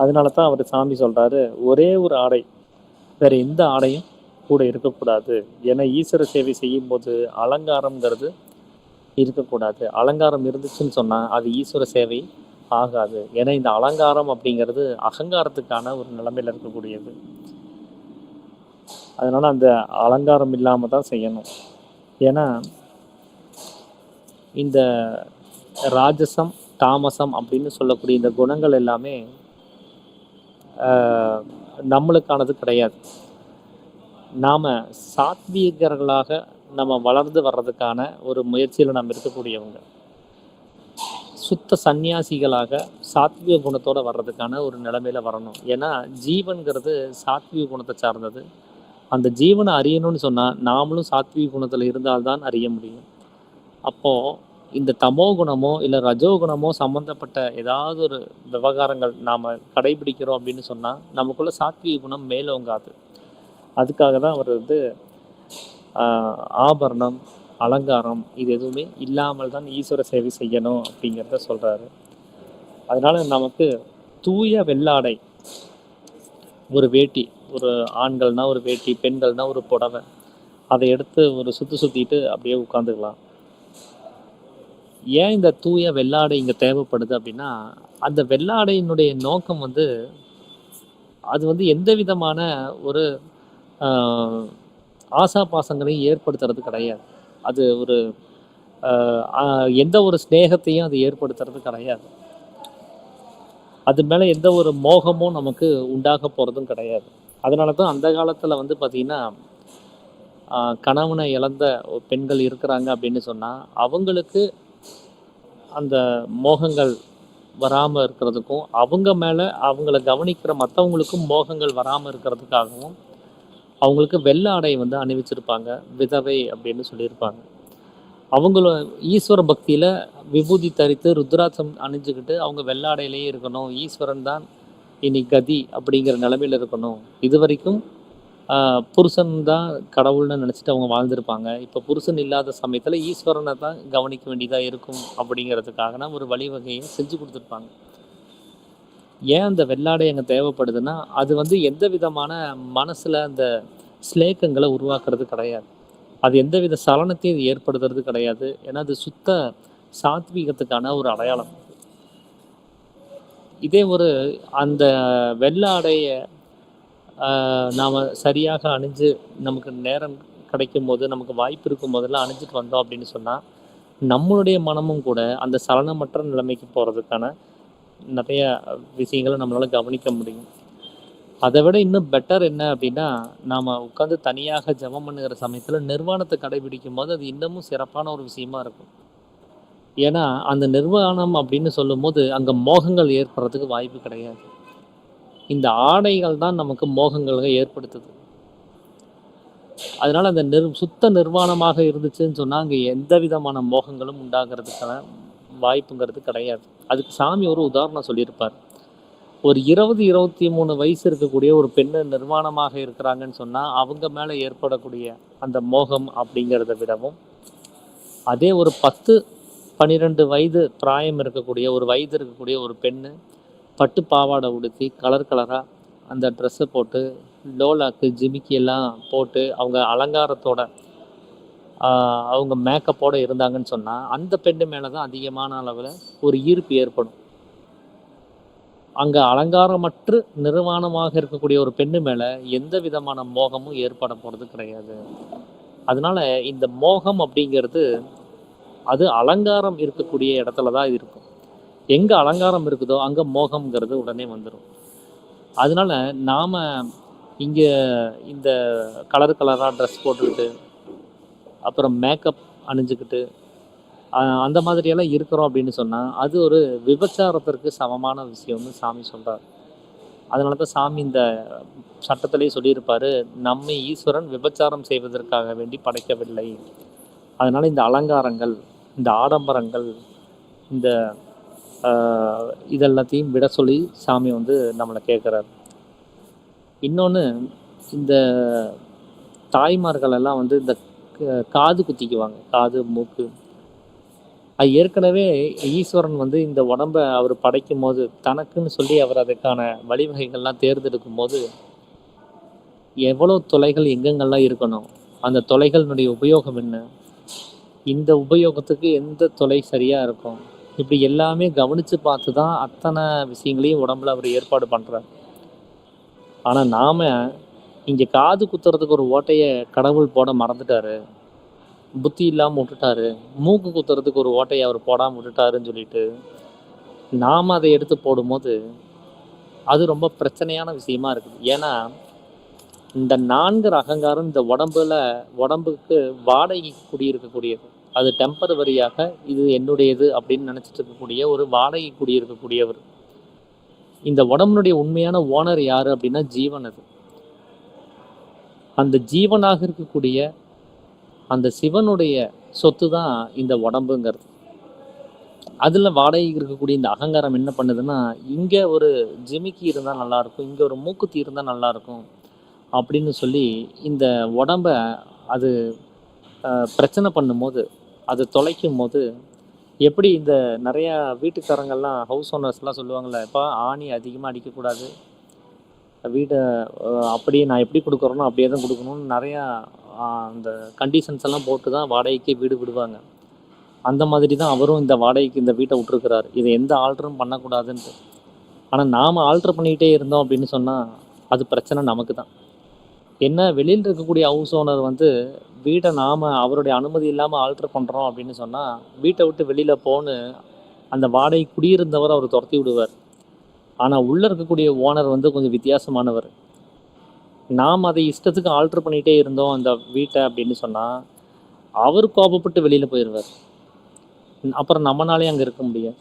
அதனால தான் அவர் சாமி சொல்கிறாரு, ஒரே ஒரு ஆடை, வேறு எந்த ஆடையும் கூட இருக்கக்கூடாது. ஏன்னா ஈஸ்வர சேவை செய்யும்போது அலங்காரங்கிறது இருக்கக்கூடாது. அலங்காரம் இருந்துச்சுன்னு சொன்னால் அது ஈஸ்வர சேவை ஆகாது. ஏன்னா இந்த அலங்காரம் அப்படிங்கிறது அகங்காரத்துக்கான ஒரு நிலைமையில் இருக்கக்கூடியது. அதனால் அந்த அலங்காரம் இல்லாமல் தான் செய்யணும். ஏன்னா இந்த ராஜசம் தாமசம் அப்படின்னு சொல்லக்கூடிய இந்த குணங்கள் எல்லாமே நம்மளுக்கானது கிடையாது. நாம் சாத்வீகர்களாக நம்ம வளர்ந்து வர்றதுக்கான ஒரு முயற்சியில் நாம் இருக்கக்கூடியவங்க. சுத்த சந்நியாசிகளாக சாத்வீக குணத்தோடு வர்றதுக்கான ஒரு நிலைமையில் வரணும். ஏன்னா ஜீவன்கிறது சாத்வீக குணத்தை சார்ந்தது. அந்த ஜீவனை அறியணும்னு சொன்னால் நாமளும் சாத்வீக குணத்தில் இருந்தால்தான் அறிய முடியும். அப்போது இந்த தமோ குணமோ இல்லை ரஜோ குணமோ சம்மந்தப்பட்ட ஏதாவது ஒரு விவகாரங்கள் நாம் கடைபிடிக்கிறோம் அப்படின்னு சொன்னால் நமக்குள்ள சாத்வீக குணம் மேலோங்காது. அதுக்காக தான் அவர் ஆபரணம் அலங்காரம் இது எதுவுமே இல்லாமல் தான் ஈஸ்வர சேவை செய்யணும் அப்படிங்கிறத சொல்கிறாரு. அதனால் நமக்கு தூய வெள்ளாடை, ஒரு வேட்டி, ஒரு ஆண்கள்னால் ஒரு வேட்டி, பெண்கள்னால் ஒரு புடவை, அதை எடுத்து ஒரு சுற்றிட்டு அப்படியே உட்காந்துக்கலாம். ஏன் இந்த தூய வெள்ளாடை இங்க தேவைப்படுது அப்படின்னா, அந்த வெள்ளாடையினுடைய நோக்கம் வந்து, அது வந்து எந்த விதமான ஒரு அ ஆசாபாசங்களையும் ஏற்படுத்துறது கிடையாது. அது ஒரு அ அ எந்த ஒரு சிநேகத்தையும் அது ஏற்படுத்துறது கிடையாது. அது மேல எந்த ஒரு மோகமும் நமக்கு உண்டாக போறதும் கிடையாது. அதனால தான் அந்த காலத்துல வந்து பார்த்தீங்கன்னா, கணவனை இழந்த பெண்கள் இருக்கிறாங்க அப்படின்னு சொன்னா, அவங்களுக்கு அந்த மோகங்கள் வராம இருக்கிறதுக்கும், அவங்க மேல அவங்கள கவனிக்கிற மத்தவங்களுக்கும் மோகங்கள் வராம இருக்கிறதுக்காகவும், அவங்களுக்கு வெள்ள ஆடை வந்து அணிவிச்சிருப்பாங்க. விதவை அப்படின்னு சொல்லியிருப்பாங்க. அவங்கள ஈஸ்வர பக்தியில விபூதி தரித்து, ருத்ராட்சம் அணிஞ்சுக்கிட்டு, அவங்க வெள்ள ஆடையிலேயே இருக்கணும். ஈஸ்வரன் தான் இனி கதி அப்படிங்கிற நிலைமையில இருக்கணும். இதுவரைக்கும் புருஷன் தான் கடவுள்னு நினச்சிட்டு அவங்க வாழ்ந்திருப்பாங்க. இப்போ புருஷன் இல்லாத சமயத்தில ஈஸ்வரன தான் கவனிக்க வேண்டியதா இருக்கும் அப்படிங்கிறதுக்காகனா ஒரு வழிவகைய செஞ்சு குடுத்துருப்பாங்க. ஏன் அந்த வெள்ளாடை அங்க தேவைப்படுதுன்னா, அது வந்து எந்த விதமான மனசுல அந்த சிலேக்கங்கள உருவாக்குறது கிடையாது. அது எந்தவித சலனத்தையும் இது ஏற்படுத்துறது கிடையாது. ஏன்னா, அது சுத்த சாத்வீகத்துக்கான ஒரு அடையாளம். இதே ஒரு அந்த வெள்ள ஆடைய நாம சரியாக அணிஞ்சு, நமக்கு நேரம் கிடைக்கும்போது, நமக்கு வாய்ப்பு இருக்கும்போதெல்லாம் அணிஞ்சுட்டு வந்தோம் அப்படின்னு சொன்னா, நம்மளுடைய மனமும் கூட அந்த சலனமற்ற நிலைமைக்கு போறதுக்கான நெறைய விஷயங்கள நம்மளால கவனிக்க முடியும். அத விட இன்னும் பெட்டர் என்ன அப்படின்னா, நாம உட்கார்ந்து தனியாக ஜெபம் பண்ணுகிற சமயத்தில நிர்வாணத்த கடைபிடிக்கும்போது, அது இன்னமும் சிறப்பான ஒரு விஷயமா இருக்கும். ஏன்னா, அந்த நிர்வாணம் அப்படின்னு சொல்லும்போது, அங்க மோகங்கள் ஏற்படுறதுக்கு வாய்ப்பு கிடையாது. இந்த ஆடைகள் தான் நமக்கு மோகங்கள ஏற்படுத்துது. அதனால அந்த சுத்த நிர்வாணமாக இருந்துச்சுன்னு சொன்னா, அங்க எந்த விதமான மோகங்களும் உண்டாகுறதுக்கான வாய்ப்புங்கிறது கிடையாது. அதுக்கு சாமி ஒரு உதாரணம் சொல்லியிருப்பார். ஒரு 20, 23 வயசு இருக்கக்கூடிய ஒரு பெண்ணு நிர்வாணமாக இருக்கிறாங்கன்னு சொன்னா, அவங்க மேல ஏற்படக்கூடிய அந்த மோகம் அப்படிங்கிறத விடவும், அதே ஒரு 10, 12 வயது பிராயம் இருக்கக்கூடிய ஒரு வயது இருக்கக்கூடிய ஒரு பெண்ணு, பட்டு பாவாடை உடுத்தி கலர் கலரா அந்த ட்ரெஸ்ஸ போட்டு, டோலாக்கு, ஜிமிக்கி எல்லாம் போட்டு, அவங்க அலங்காரத்தோட அவங்க மேக்கப்போட இருந்தாங்கன்னு சொன்னா, அந்த பெண்ணு மேல தான் அதிகமான அளவுல ஒரு ஈர்ப்பு ஏற்படும். அங்க அலங்காரமற்று நிர்வாணமாக இருக்கக்கூடிய ஒரு பெண்ணு மேல எந்த விதமான மோகமும் ஏற்பட போறது கிடையாது. அதனால இந்த மோகம் அப்படிங்கிறது, அது அலங்காரம் இருக்கக்கூடிய இடத்துல தான் இருக்கும். எங்க அலங்காரம் இருக்குதோ, அங்க மோகம்ங்கிறது உடனே வந்துரும். அதனால நாம இங்க இந்த கலர் கலரா ட்ரெஸ் போட்டுக்கிட்டு, அப்புறம் மேக்கப் அணிஞ்சுக்கிட்டு, அந்த மாதிரியெல்லாம் இருக்கிறோம் அப்படின்னு சொன்னா, அது ஒரு விபச்சாரத்திற்கு சமமான விஷயம்னு சாமி சொல்றாரு. அதனால தான் சாமி இந்த சட்டத்திலேயே சொல்லியிருப்பாரு, நம்மை ஈஸ்வரன் விபச்சாரம் செய்வதற்காக வேண்டி படைக்கவில்லை. அதனால இந்த அலங்காரங்கள், இந்த ஆடம்பரங்கள், இந்த அ இதெல்லாத்தையும் விட சொல்லி சாமி வந்து நம்மள கேட்குறாரு. இன்னொன்னு, இந்த தாய்மார்கள் எல்லாம் வந்து இந்த காது குத்திக்குவாங்க. காது, மூக்கு. அது ஏற்கனவே ஈஸ்வரன் வந்து இந்த உடம்ப அவர் படைக்கும்போது, தனக்குன்னு சொல்லி அவர் அதுக்கான வழிவகைகள்லாம் தேர்ந்தெடுக்கும்போது, எவ்வளோ துளைகள் எங்கெங்கெல்லாம் இருக்கணும்? அந்த துளைகளினுடைய உபயோகம் என்ன? இந்த உபயோகத்துக்கு எந்த துளை சரியா இருக்கும்? இப்படி எல்லாமே கவனிச்சு பார்த்து தான் அத்தன விஷயங்களையும் உடம்புல அவர் ஏற்பாடு பண்றார். ஆனா நாம இங்க காது குத்துறதுக்கு ஒரு ஓட்டைய கடவுள் போட மறந்துட்டாரு. புத்தி இல்லாம உட்டுட்டாரு. மூக்கு குத்துறதுக்கு ஒரு ஓட்டைய அவர் போடாம விட்டுட்டாருன்னு சொல்லிட்டு, நாம அத எடுத்து போடும்போது, அது ரொம்ப பிரச்சனையான விஷயமா இருக்குது. ஏன்னா, இந்த 4 அகங்காரம் இந்த உடம்புக்கு வாடகைக்கு குடியிருக்கக்கூடியது. அது டெம்பரவரியாக இது என்னுடையது அப்படின்னு நினைச்சிட்டு இருக்கக்கூடிய ஒரு வாடகை குடியிருக்கக்கூடியவர். இந்த உடம்பினுடைய உண்மையான ஓனர் யாரு அப்படின்னா ஜீவன் அது. அந்த ஜீவனாக இருக்கக்கூடிய அந்த சிவனுடைய சொத்து தான் இந்த உடம்புங்கிறது. அதுல வாடகைக்கு இருக்கக்கூடிய இந்த அகங்காரம் என்ன பண்ணுதுன்னா, இங்க ஒரு ஜிமிக்கி இருந்தா நல்லாயிருக்கும், இங்க ஒரு மூக்குத்தி இருந்தா நல்லாயிருக்கும் அப்படின்னு சொல்லி இந்த உடம்ப அது பிரச்சனை பண்ணும்போது, அது தொலைக்கும்போது, எப்படி இந்த நெறையா வீட்டுக்காரங்கள்லாம் ஹவுஸ் ஓனர்ஸ்லாம் சொல்லுவாங்கல்ல, "எப்பா ஆணி அதிகமா அடிக்கக்கூடாது. வீட அப்படியே நான் எப்படி குடுக்குறேனோ அப்படியே தான் குடுக்கணும்னு" நெறையா அந்த கண்டிஷன்ஸ் எல்லாம் போட்டு தான் வாடகைக்கே வீடு விடுவாங்க. அந்த மாதிரி தான் அவரும் இந்த வாடகைக்கு இந்த வீட்டை விட்டுருக்கிறார். இதை எந்த ஆல்டரும் பண்ணக்கூடாதுன்ட்டு. ஆனால் நாம் ஆல்ட்ரு பண்ணிக்கிட்டே இருந்தோம் அப்படின்னு சொன்னால் அது பிரச்சனை நமக்கு தான். என்ன வெளியில் இருக்கக்கூடிய ஹவுஸ் ஓனர் வந்து வீட்டை நாம் அவருடைய அனுமதி இல்லாமல் ஆல்ட்ரு பண்ணுறோம் அப்படின்னு சொன்னால் வீட்டை விட்டு வெளியில் போன்னு அந்த வாடகை குடியிருந்தவர் அவர் துரத்தி விடுவார். ஆனால் உள்ளே இருக்கக்கூடிய ஓனர் வந்து கொஞ்சம் வித்தியாசமானவர். நாம் அதை இஷ்டத்துக்கு ஆல்ட்ரு பண்ணிகிட்டே இருந்தோம் அந்த வீட்டை அப்படின்னு சொன்னால் அவர் கோபப்பட்டு வெளியில் போயிடுவார். அப்புறம் நம்மளாலே அங்கே இருக்க முடியாது.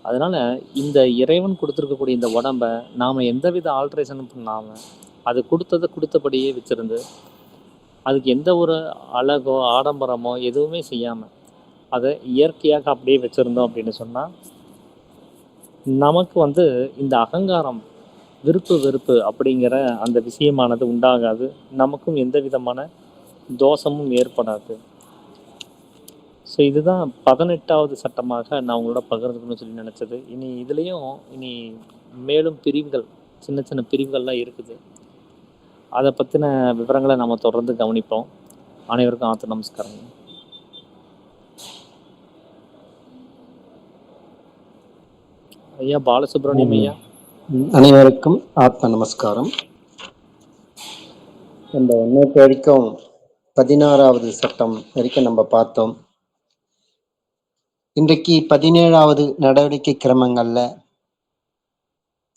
அதனால் இந்த இறைவன் கொடுத்துருக்கக்கூடிய இந்த உடம்பை நாம் எந்தவித ஆல்ட்ரேஷனும் பண்ணாமல் அது கொடுத்ததை கொடுத்தபடியே வச்சுருந்து அதுக்கு எந்த ஒரு அழகோ ஆடம்பரமோ எதுவுமே செய்யாமல் அதை இயற்கையாக அப்படியே வச்சுருந்தோம் அப்படின்னு சொன்னால் நமக்கு வந்து இந்த அகங்காரம் விருப்பு வெறுப்பு அப்படிங்கிற அந்த விஷயமானது உண்டாகாது. நமக்கும் எந்த விதமான தோஷமும் ஏற்படாது. ஸோ இதுதான் 18வது சட்டமாக நான் உங்களோட பகிர்ந்துக்கணும்னு சொல்லி நினச்சது. இதுலேயும் மேலும் பிரிவுகள் சின்ன சின்ன பிரிவுகள்லாம் இருக்குது. அதை பற்றின விவரங்களை நம்ம தொடர்ந்து கவனிப்போம். அனைவருக்கும் ஆத்து நமஸ்காரம். ஐயா பாலசுப்ரமணியம் ஐயா. அனைவருக்கும் ஆத்ம நமஸ்காரம். நம்ம இன்னைக்கு வரைக்கும் 16வது சட்டம் வரைக்கும் நம்ம பார்த்தோம். இன்றைக்கு 17வது நடவடிக்கை கிரமங்கள்ல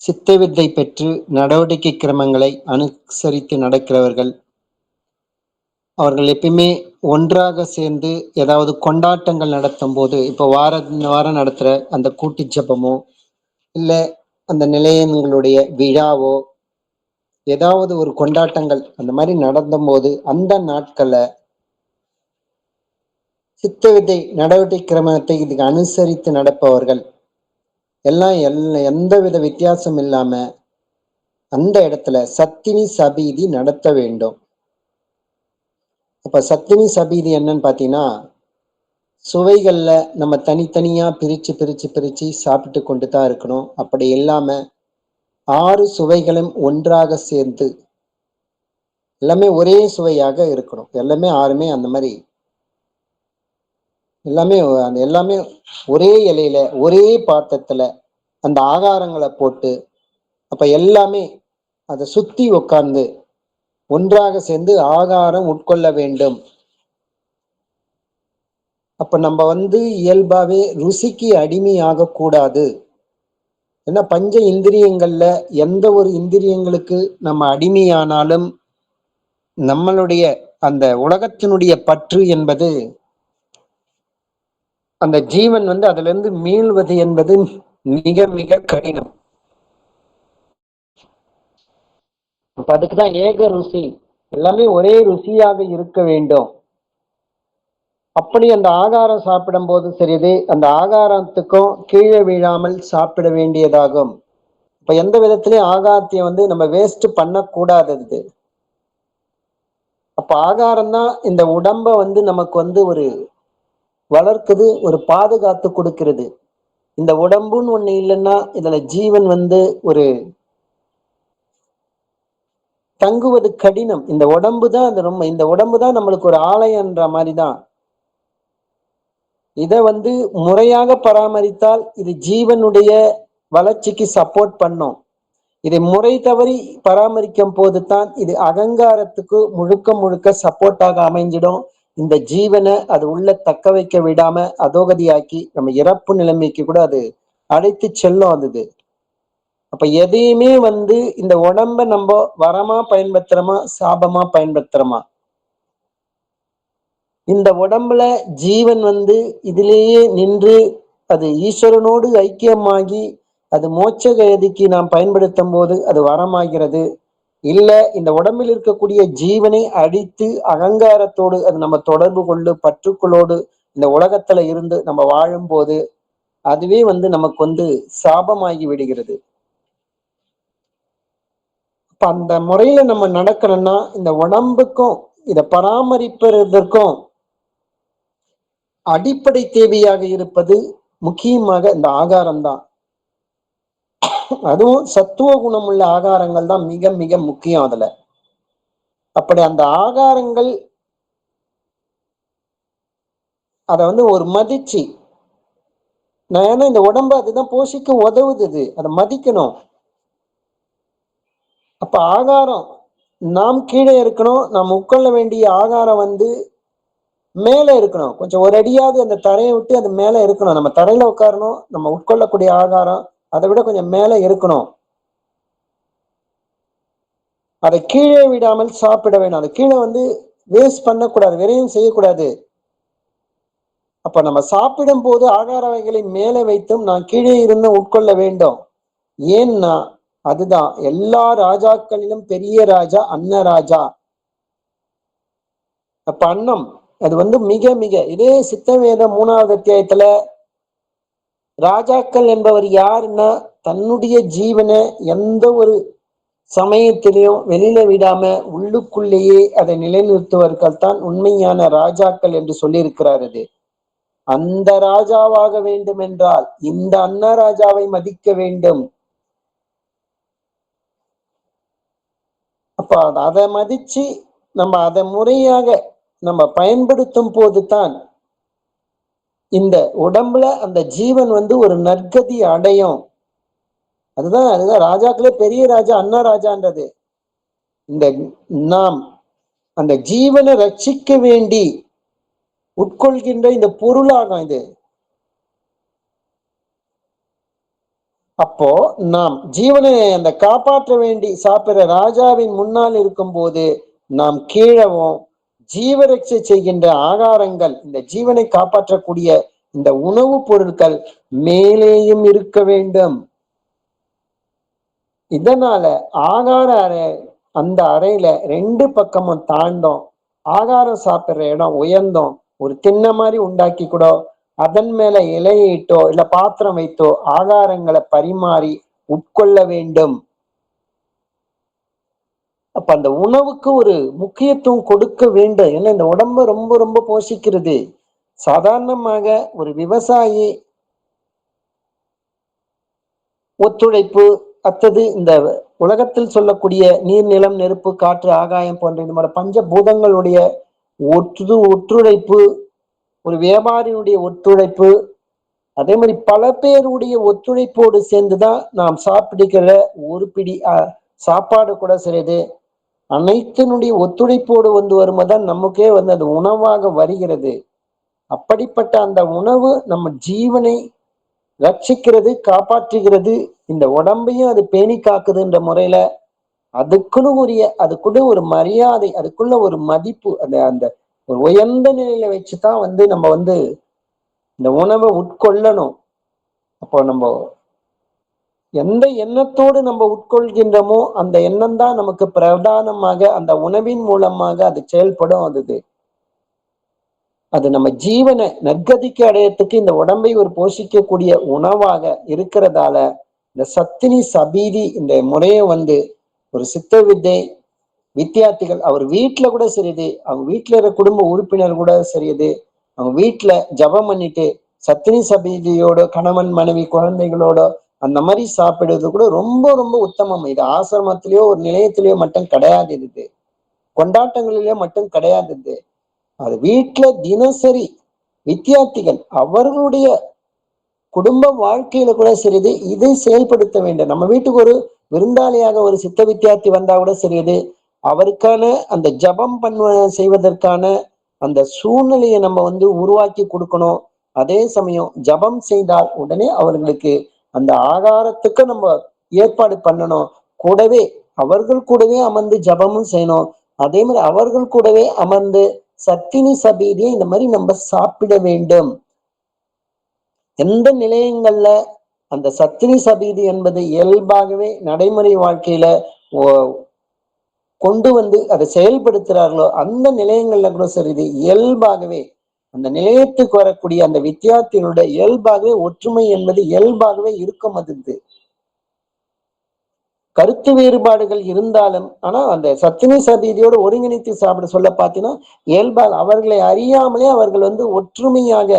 சித்த வித்தை பெற்று நடவடிக்கை கிரமங்களை அனுசரித்து நடக்கிறவர்கள் அவர்கள் எப்பயுமே ஒன்றாக சேர்ந்து ஏதாவது கொண்டாட்டங்கள் நடத்தும் போது, இப்போ வாரம் நடத்துற அந்த கூட்டு ஜபமோ இல்லை அந்த நிலையங்களுடைய விழாவோ ஏதாவது ஒரு கொண்டாட்டங்கள் அந்த மாதிரி நடந்தும் போது அந்த நாட்களை சித்த வித்தை நடவடிக்கை கிரமத்தை இதுக்கு அனுசரித்து நடப்பவர்கள் எல்லாம் எந்தவித வித்தியாசம் இல்லாம அந்த இடத்துல சத்தினி சபீதி நடத்த வேண்டும். அப்ப சத்தினி சபீதி என்னன்னு பாத்தீங்கன்னா, சுவைகள்ல நம்ம தனித்தனியா பிரிச்சு சாப்பிட்டு கொண்டு தான் இருக்கணும். அப்படி இல்லாம 6 சுவைகளும் ஒன்றாக சேர்ந்து எல்லாமே ஒரே சுவையாக இருக்கணும். எல்லாமே 6மே அந்த மாதிரி எல்லாமே ஒரே இலையில ஒரே பாத்திரத்துல அந்த ஆகாரங்களை போட்டு அப்ப எல்லாமே அதை சுத்தி உட்கார்ந்து ஒன்றாக சேர்ந்து ஆகாரம் உட்கொள்ள வேண்டும். அப்ப நம்ம வந்து இயல்பாவே ருசிக்கு அடிமையாக கூடாது. ஏன்னா பஞ்ச இந்திரியங்கள்ல எந்த ஒரு இந்திரியங்களுக்கு நம்ம அடிமையானாலும் நம்மளுடைய அந்த உலகத்தினுடைய பற்று என்பது அந்த ஜீவன் வந்து அதுல இருந்து மீள்வது என்பது மிக மிக கடினம். அதுக்குதான் ஏக ருசி, எல்லாமே ஒரே ருசியாக இருக்க வேண்டும். அப்படி அந்த ஆகாரம் சாப்பிடும் போது சரிது, அந்த ஆகாரத்துக்கும் கீழே விழாமல் சாப்பிட வேண்டியதாகும். இப்ப எந்த விதத்திலையும் ஆகாரத்தையும் வந்து நம்ம வேஸ்ட் பண்ணக்கூடாதது. அப்ப ஆகாரம் தான் இந்த உடம்ப வந்து நமக்கு வந்து ஒரு வளர்க்குது, ஒரு பாதுகாத்து கொடுக்கிறது. இந்த உடம்புன்னு ஒண்ணு இல்லைன்னா இதுல ஜீவன் வந்து ஒரு தங்குவது கடினம். இந்த உடம்பு தான் இந்த உடம்பு தான் நம்மளுக்கு ஒரு ஆலயம்ன்ற மாதிரிதான். இதை வந்து முறையாக பராமரித்தால் இது ஜீவனுடைய வளர்ச்சிக்கு சப்போர்ட் பண்ணும். இதை முறை தவறி பராமரிக்கும் போது தான் இது அகங்காரத்துக்கு முழுக்க முழுக்க சப்போர்ட்டாக அமைஞ்சிடும். இந்த ஜீவனை அது உள்ள தக்க வைக்க விடாம அதோகதியாக்கி நம்ம இறப்பு நிலைமைக்கு கூட அது அழைத்து செல்லும். அது அப்ப எதையுமே வந்து இந்த உடம்ப நம்ம வரமா பயன்படுத்துறோமா சாபமா பயன்படுத்துறோமா? இந்த உடம்புல ஜீவன் வந்து இதிலேயே நின்று அது ஈஸ்வரனோடு ஐக்கியமாகி அது மோட்ச கதிக்கு நாம் பயன்படுத்தும் போது அது வரமாகிறது. இல்ல இந்த உடம்பில் இருக்கக்கூடிய ஜீவனை அடித்து அகங்காரத்தோடு அது நம்ம தொடர்பு கொண்டு பற்றுக்களோடு இந்த உலகத்துல இருந்து நம்ம வாழும் போது அதுவே வந்து நமக்கு வந்து சாபமாகி விடுகிறது. இப்ப அந்த முறையில நம்ம நடக்கணும்னா இந்த உடம்புக்கும் இதை பராமரிப்பதற்கும் அடிப்படை தேவையாக இருப்பது முக்கியமாக இந்த ஆகாரம் தான். அதுவும் சத்துவ குணம் உள்ள ஆகாரங்கள் தான் மிக மிக முக்கியம். அதுல அப்படி அந்த ஆகாரங்கள் அதை வந்து ஒரு மதிச்சு, நான் ஏன்னா இந்த உடம்பு அதுதான் போஷிக்க உதவுது, அதை மதிக்கணும். அப்ப ஆகாரம் நாம் கீழே இருக்கணும், நாம் உட்கொள்ள வேண்டிய ஆகாரம் வந்து மேல இருக்கணும். கொஞ்சம் ஒரு அடியாவது அந்த தரையை விட்டு அது மேல இருக்கணும். நம்ம தரையில உட்காரணும், நம்ம உட்கொள்ளக்கூடிய ஆகாரம் அதை விட கொஞ்சம் மேல இருக்கணும். அதை கீழே விடாமல் சாப்பிட வேணும். அதை கீழே வந்து வேஸ்ட் பண்ணக்கூடாது, விரயம் செய்யக்கூடாது. அப்ப நம்ம சாப்பிடும் போது ஆகார வகைகளை மேலே வைத்தும் நான் கீழே இருந்து உட்கொள்ள வேண்டும். ஏன்னா அதுதான் எல்லா ராஜாக்களிலும் பெரிய ராஜா அன்னராஜா. அப்ப அன்னம் அது வந்து மிக மிக இதே சித்தவேத 3வது அத்தியாயத்துல ராஜாக்கள் என்பவர் யாருன்னா தன்னுடைய ஜீவனை எந்த ஒரு சமயத்திலையும் வெளியில விடாம உள்ளுக்குள்ளேயே அதை நிலைநிறுத்துவர்கள் தான் உண்மையான ராஜாக்கள் என்று சொல்லியிருக்கிறார். அது அந்த ராஜாவாக வேண்டும் என்றால் இந்த அன்ன ராஜாவை மதிக்க வேண்டும். அப்ப அதை மதிச்சு நம்ம அதை முறையாக நம்ம பயன்படுத்தும் போதுதான் இந்த உடம்புல அந்த ஜீவன் வந்து ஒரு நற்கதி அடையும். அதுதான் ராஜாக்களே பெரிய ராஜா அன்ன ராஜான்றது. இந்த நாம் அந்த ஜீவனை ரட்சிக்க வேண்டி உட்கொள்கின்ற இந்த பொருளாகும் இது. அப்போ நாம் ஜீவனை அந்த காப்பாற்ற வேண்டி சாப்பிடுற ராஜாவின் முன்னால் இருக்கும் போது நாம் கீழவும் ஜீவரட்சை செய்கின்ற ஆகாரங்கள் இந்த ஜீவனை காப்பாற்றக்கூடிய இந்த உணவுப் பொருட்கள் மேலேயும் இருக்க வேண்டும். இதனால ஆகார அறை அந்த அறையில 2 பக்கமும் தாழ்ந்தோம், ஆகாரம் சாப்பிடுற இடம் உயர்ந்தோம், ஒரு திண்ண மாதிரி உண்டாக்கி கூட அதன் மேல இலையிட்டோ இல்ல பாத்திரம் வைத்தோ ஆகாரங்களை பரிமாறி உட்கொள்ள வேண்டும். அப்ப அந்த உணவுக்கு ஒரு முக்கியத்துவம் கொடுக்க வேண்டும். ஏன்னா இந்த உடம்ப ரொம்ப ரொம்ப போஷிக்கிறது. சாதாரணமாக ஒரு விவசாயி ஒத்துழைப்பு அத்தது இந்த உலகத்தில் சொல்லக்கூடிய நீர் நிலம் நெருப்பு காற்று ஆகாயம் போன்ற இந்த மாதிரி பஞ்சபூதங்களுடைய ஒத்துழைப்பு, ஒரு வியாபாரியுடைய ஒத்துழைப்பு, அதே மாதிரி பல பேருடைய ஒத்துழைப்போடு சேர்ந்துதான் நாம் சாப்பிடுகிற ஒரு பிடி சாப்பாடு கூட சரிது அனைத்தினுடைய ஒத்துழைப்போடு வந்து வரும்போதுதான் நமக்கே வந்து அது உணவாக வருகிறது. அப்படிப்பட்ட அந்த உணவு நம்ம ஜீவனை ரட்சிக்கிறது, காப்பாற்றுகிறது, இந்த உடம்பையும் அது பேணி காக்குதுன்ற முறையில அதுக்குள்ள ஒரு மரியாதை, அதுக்குள்ள ஒரு மதிப்பு, அந்த ஒரு உயர்ந்த நிலையில வச்சுதான் வந்து நம்ம வந்து இந்த உணவை உட்கொள்ளணும். அப்போ நம்ம எந்த எண்ணத்தோடு நம்ம உட்கொள்கின்றோமோ அந்த எண்ணம் தான் நமக்கு பிரதானமாக அந்த உணவின் மூலமாக அது செயல்படும். அது நம்ம ஜீவனை நற்கதிக்கு அடையறதுக்கு இந்த உடம்பை ஒரு போஷிக்கக்கூடிய உணவாக இருக்கிறதால இந்த சத்தினி சபீதி இந்த முறையை வந்து ஒரு சித்த வித்தை வித்தியார்த்திகள் அவர் வீட்டுல கூட சரியுது, அவங்க வீட்டுல இருக்கிற குடும்ப உறுப்பினர் கூட சரியுது, அவங்க வீட்டுல ஜபம் பண்ணிட்டு சத்தினி சபீதியோட கணவன் மனைவி குழந்தைகளோட அந்த மாதிரி சாப்பிடுறது கூட ரொம்ப ரொம்ப உத்தமம். இது ஆசிரமத்திலேயோ ஒரு நிலையத்திலேயோ மட்டும் கிடையாது, இது கொண்டாட்டங்களிலேயோ மட்டும் கிடையாது. அது வீட்டுல தினசரி வித்தியார்த்திகள் அவர்களுடைய குடும்ப வாழ்க்கையில கூட சரிது இதை செயல்படுத்த வேண்டும். நம்ம வீட்டுக்கு ஒரு விருந்தாளியாக ஒரு சித்த வித்தியார்த்தி வந்தா கூட சரியுது, அவருக்கான அந்த ஜபம் செய்வதற்கான அந்த சூழ்நிலையை நம்ம வந்து உருவாக்கி கொடுக்கணும். அதே சமயம் ஜபம் செய்தால் உடனே அவர்களுக்கு அந்த ஆகாரத்துக்கு நம்ம ஏற்பாடு பண்ணணும். கூடவே அவர்கள் கூடவே அமர்ந்து ஜபமும் செய்யணும். அதே மாதிரி அவர்கள் கூடவே அமர்ந்து சத்தினி சபீதியை இந்த மாதிரி நம்ம சாப்பிட வேண்டும். எந்த நிலையங்கள்ல அந்த சத்தினி சபீதி என்பது இயல்பாகவே நடைமுறை வாழ்க்கையில கொண்டு வந்து அதை செயல்படுத்துறார்களோ அந்த நிலையங்கள்ல கூட சரி இயல்பாகவே அந்த நிலையத்துக்கு வரக்கூடிய அந்த வித்தியார்த்திகளுடைய இயல்பாகவே ஒற்றுமை என்பது இயல்பாகவே இருக்கும். அது கருத்து வேறுபாடுகள் இருந்தாலும் ஆனா அந்த சத்தினி சபீதியோடு ஒருங்கிணைத்து சாப்பிட சொல்ல பார்த்தீங்கன்னா இயல்பாக அவர்களை அறியாமலே அவர்கள் வந்து ஒற்றுமையாக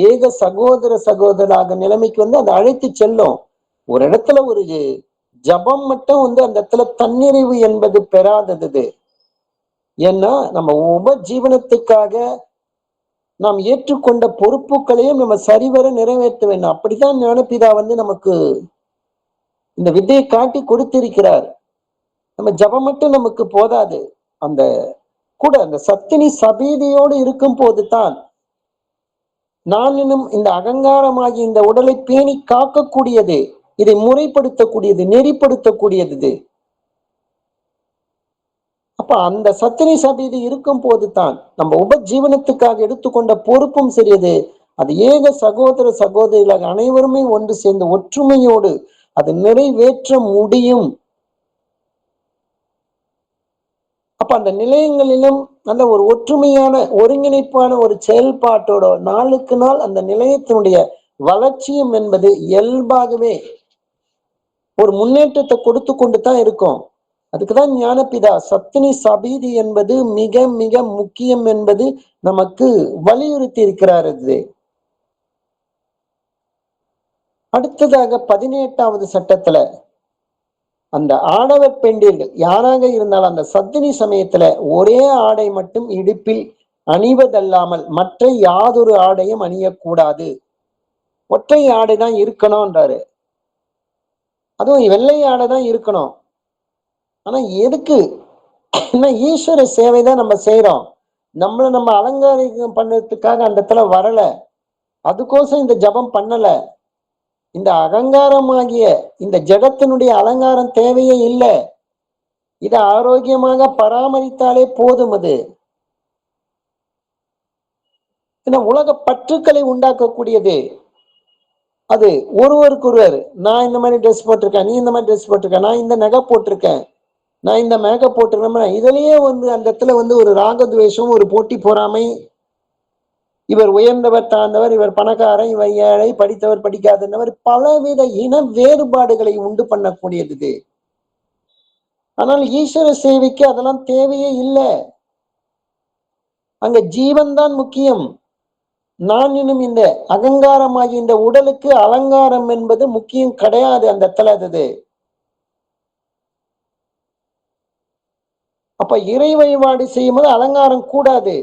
ஏக சகோதராக நிலைமைக்கு வந்து அதை அழைத்து செல்லும். ஒரு இடத்துல ஒரு ஜபம் மட்டும் வந்து அந்த இடத்துல தன்னிறைவு என்பது பெறாதது. ஏன்னா நம்ம உபஜீவனத்துக்காக நாம் ஏற்றுக்கொண்ட பொறுப்புகளையும் நம்ம சரிவர நிறைவேற்ற வேண்டும். அப்படித்தான் ஞானபிதா நமக்கு இந்த வித்தையை காட்டி கொடுத்திருக்கிறார். நம்ம ஜபம் மட்டும் நமக்கு போதாது. அந்த கூட அந்த சத்தினி சபீதியோடு இருக்கும் போதுதான் நான் இன்னும் இந்த அகங்காரமாகி இந்த உடலை பேணி காக்கக்கூடியது, இதை முறைப்படுத்தக்கூடியது, நெறிப்படுத்தக்கூடியது. அப்ப அந்த சத்தினி சபீதி இருக்கும் போதுதான் நம்ம உபஜீவனத்துக்காக எடுத்துக்கொண்ட பொறுப்பும் சரியது. அது ஏக சகோதர சகோதரிகளாக அனைவருமே ஒன்று சேர்ந்து ஒற்றுமையோடு அதை நிறைவேற்ற முடியும். அப்ப அந்த நிலையங்களிலும் நல்ல ஒரு ஒற்றுமையான ஒருங்கிணைப்பான ஒரு செயல்பாட்டோட நாளுக்கு நாள் அந்த நிலையத்தினுடைய வளர்ச்சியும் என்பது இயல்பாகவே ஒரு முன்னேற்றத்தை கொடுத்து கொண்டு தான் இருக்கும். அதுக்குதான் ஞானபிதா சத்தினி சபீதி என்பது மிக மிக முக்கியம் என்பது நமக்கு வலியுறுத்தி இருக்கிறார். இது அடுத்ததாக 18வது சட்டத்துல அந்த ஆடவர் பெண்டிர்கள் யாராக இருந்தாலும் அந்த சத்தினி சமயத்துல ஒரே ஆடை மட்டும் இடுப்பில் அணிவதல்லாமல் மற்ற யாதொரு ஆடையும் அணியக்கூடாது. ஒற்றை ஆடை தான் இருக்கணும்ன்றாரு. அதுவும் வெள்ளை ஆடை தான் இருக்கணும். ஆனா எதுக்கு? ஈஸ்வர சேவை தான் நம்ம செய்யறோம். நம்ம அலங்காரம் பண்ணதுக்காக அந்த இடத்துல வரல. அதுக்கோசம் இந்த ஜபம் பண்ணல. இந்த அகங்காரமாகிய இந்த ஜகத்தினுடைய அலங்காரம் தேவையே இல்லை. இதை ஆரோக்கியமாக பராமரித்தாலே போதும். அது உலக பற்றுக்களை உண்டாக்கக்கூடியது. அது ஒருவருக்கொருவர், நான் இந்த மாதிரி ட்ரெஸ் போட்டிருக்கேன், நீ இந்த மாதிரி ட்ரெஸ் போட்டிருக்க, நான் இந்த நகை போட்டிருக்கேன், நான் இந்த மேக்கப் போட்டிருக்கேன், இதுலயே அந்த இடத்துல ஒரு ராகத்வேஷம், ஒரு போட்டி பொறாமை, இவர் உயர்ந்தவர் தாழ்ந்தவர், இவர் பணக்காரன், இவர் ஏழை, படித்தவர் படிக்காதவர், பலவித இன வேறுபாடுகளை உண்டு பண்ணக்கூடியது. ஆனால் ஈஸ்வர சேவைக்கு அதெல்லாம் தேவையே இல்லை. அங்க ஜீவன் தான் முக்கியம். நான் இன்னும் இந்த அகங்காரமாகி இந்த உடலுக்கு அலங்காரம் என்பது முக்கியம் கிடையாது. அந்த இடத்துல அது அப்ப இறை வழிபாடு செய்யும் போது அலங்காரம் கூடாது.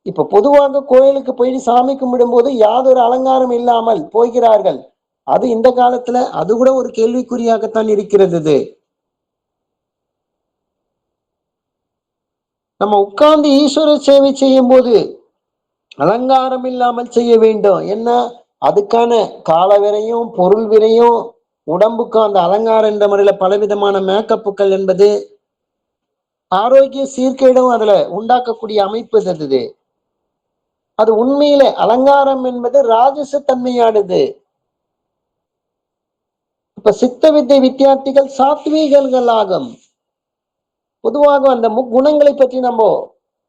இப்ப பொதுவாக கோயிலுக்கு போய் சாமி கும்பிடும் போது யாதொரு அலங்காரம் இல்லாமல் போகிறார்கள். அது இந்த காலத்துல அது கூட ஒரு கேள்விக்குறியாகத்தான் இருக்கிறது. நம்ம உட்கார்ந்து ஈஸ்வர சேவை செய்யும் போது அலங்காரம் இல்லாமல் செய்ய வேண்டும். என்ன அதுக்கான கால விரையும் பொருள் விரையும் உடம்புக்கும் அந்த அலங்காரம் என்ற முறையில பலவிதமான மேக்கப்புகள் என்பது ஆரோக்கிய சீர்கேடும் அதுல உண்டாக்கக்கூடிய அமைப்பு இருந்தது. அது உண்மையில அலங்காரம் என்பது ராஜசத்தன்மையானது. இப்ப சித்த வித்தை வித்தியார்த்திகள் சாத்வீகர்கள் ஆகும். பொதுவாக அந்த முக்குணங்களை பற்றி நம்ம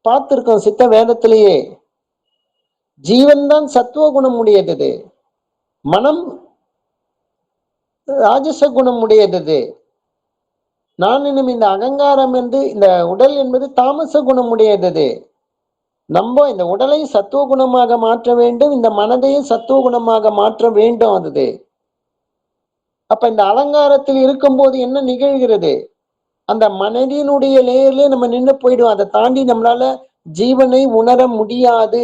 பார்த்திருக்கோம் சித்த வேதத்திலேயே. ஜீவன் தான் சத்துவ குணம் உடையது, மனம் ராஜச குணம் உடையது. நான் இன்னும் இந்த அகங்காரம் என்று இந்த உடல் என்பது தாமச குணம் உடையது. நம்ம இந்த உடலை சத்துவ குணமாக மாற்ற வேண்டும், இந்த மனதையும் சத்துவ குணமாக மாற்ற வேண்டும். அது அப்ப இந்த அலங்காரத்தில் இருக்கும் போது என்ன நிகழ்கிறது? அந்த மனதினுடைய லேயர்லயே நம்ம நின்று போயிடுவோம். அதை தாண்டி நம்மளால ஜீவனை உணர முடியாது.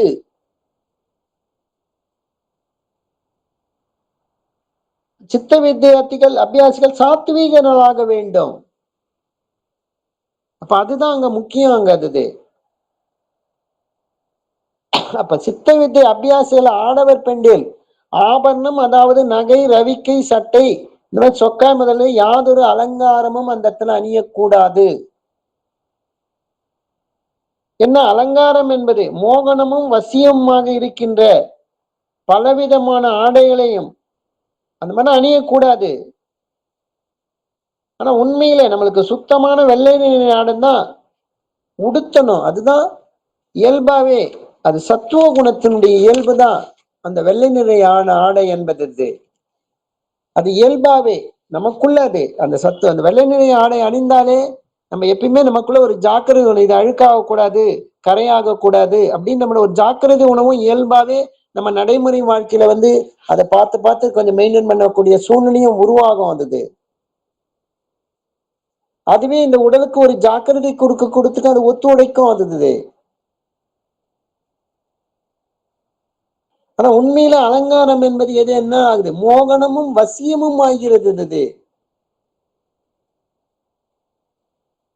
சித்த வித்தியார்த்திகள் அபியாசிகள் சாத்வீகர்களாக வேண்டும். அப்ப அதுதான் அங்க முக்கியம். அங்க அது அப்ப சித்த வித்தை அபியாசிகள் ஆடவர் பெண்டில் ஆபரணம், அதாவது நகை, ரவிக்கை, சட்டை, இந்த மாதிரி சொக்கா முதல்ல யாதொரு அலங்காரமும் அந்த இடத்துல அணியக்கூடாது. என்ன அலங்காரம் என்பது மோகனமும் வசியமாக இருக்கின்ற பலவிதமான ஆடைகளையும் அந்த மாதிரி அணியக்கூடாது. ஆனா உண்மையில நம்மளுக்கு சுத்தமான வெள்ளை ஆடம் தான் உடுத்தணும். அதுதான் இயல்பாவே, அது சத்துவ குணத்தினுடைய இயல்பு தான் அந்த வெள்ளை நிறையான ஆடை என்பது. அது இயல்பாவே நமக்குள்ள அது அந்த சத்து அந்த வெள்ளை நிறை ஆடை அணிந்தாலே நம்ம எப்பயுமே நமக்குள்ள ஒரு ஜாக்கிரதை உணவு, இது அழுக்காக கூடாது, கரையாக கூடாது அப்படின்னு நம்மளோட ஒரு ஜாக்கிரதை உணவும் இயல்பாவே நம்ம நடைமுறை வாழ்க்கையில அதை பார்த்து பார்த்து கொஞ்சம் மெயின்டைன் பண்ணக்கூடிய சூழ்நிலையும் உருவாகும். அதுவே இந்த உடலுக்கு ஒரு ஜாக்கிரதை கொடுத்துட்டு அது ஒத்துழைக்கும். ஆனா உண்மையில அலங்காரம் என்பது எது என்ன ஆகுது? மோகனமும் வசியமும் ஆகிறது அது.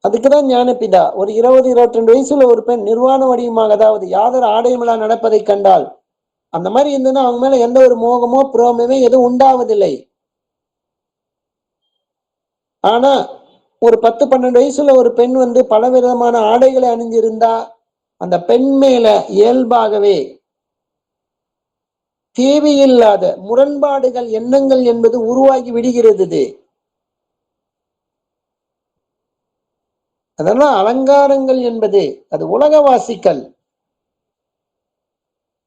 அதுக்குதான் ஞானபிதா ஒரு 20, 22 வயசுல ஒரு பெண் நிர்வாண வடிவமாக, அதாவது யாதொரு ஆடையுமில்லா நடப்பதை கண்டால், அந்த மாதிரி இருந்ததுன்னா அவங்க மேல எந்த ஒரு மோகமோ புரோமமே எதுவும் உண்டாவதில்லை. ஆனா ஒரு 10, 12 வயசுல ஒரு பெண் வந்து பலவிதமான ஆடைகளை அணிஞ்சிருந்தா அந்த பெண் மேல இயல்பாகவே தேவையில்லாத முரண்பாடுகள் எண்ணங்கள் என்பது உருவாகி விடுகிறது. அதெல்லாம் அலங்காரங்கள் என்பது அது உலகவாசிகள்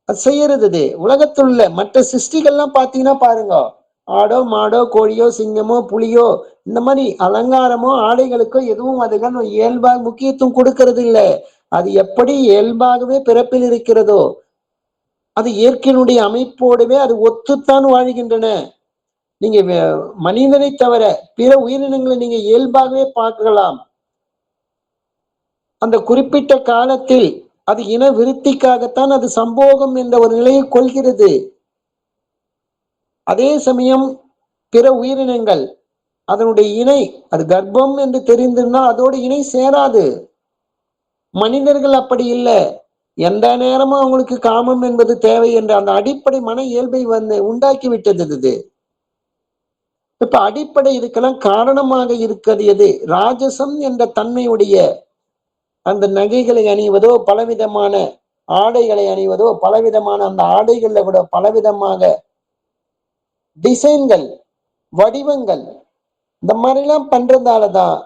அது செய்யறது. உலகத்தில் உள்ள மற்ற சிருஷ்டிகள்லாம் பாத்தீங்கன்னா பாருங்க, ஆடோ மாடோ கோழியோ சிங்கமோ புலியோ இந்த மாதிரி அலங்காரமோ ஆடைகளுக்கோ எதுவும் அதுகள் இயல்பாக முக்கியத்துவம் கொடுக்கறது இல்ல. அது எப்படி இயல்பாகவே பிறப்பில் இருக்கிறதோ அது இயற்கையினுடைய அமைப்போடவே அது ஒத்துத்தான் வாழ்கின்றன. நீங்க மனிதனை தவிர பிற உயிரினங்களை நீங்க இயல்பாகவே பார்க்கலாம். அந்த குறிப்பிட்ட காலத்தில் அது இன விருத்திக்காகத்தான் அது சம்போகம் என்ற ஒரு நிலையை கொள்கிறது. அதே சமயம் பிற உயிரினங்கள் அதனுடைய இணை அது கர்ப்பம் என்று தெரிந்திருந்தால் அதோடு இணை சேராது. மனிதர்கள் அப்படி இல்லை. எந்த நேரமும் அவங்களுக்கு காமம் என்பது தேவை என்ற அந்த அடிப்படை மன இயல்பை உண்டாக்கி விட்டது இது. இப்ப அடிப்படை இதுக்கெல்லாம் காரணமாக இருக்கிறது எது? ராஜசம் என்ற தன்மையுடைய அந்த நகைகளை அணிவதோ, பலவிதமான ஆடைகளை அணிவதோ, பலவிதமான அந்த ஆடைகள்ல கூட பலவிதமாக டிசைன்கள், வடிவங்கள் இந்த மாதிரி எல்லாம் பண்றதாலதான்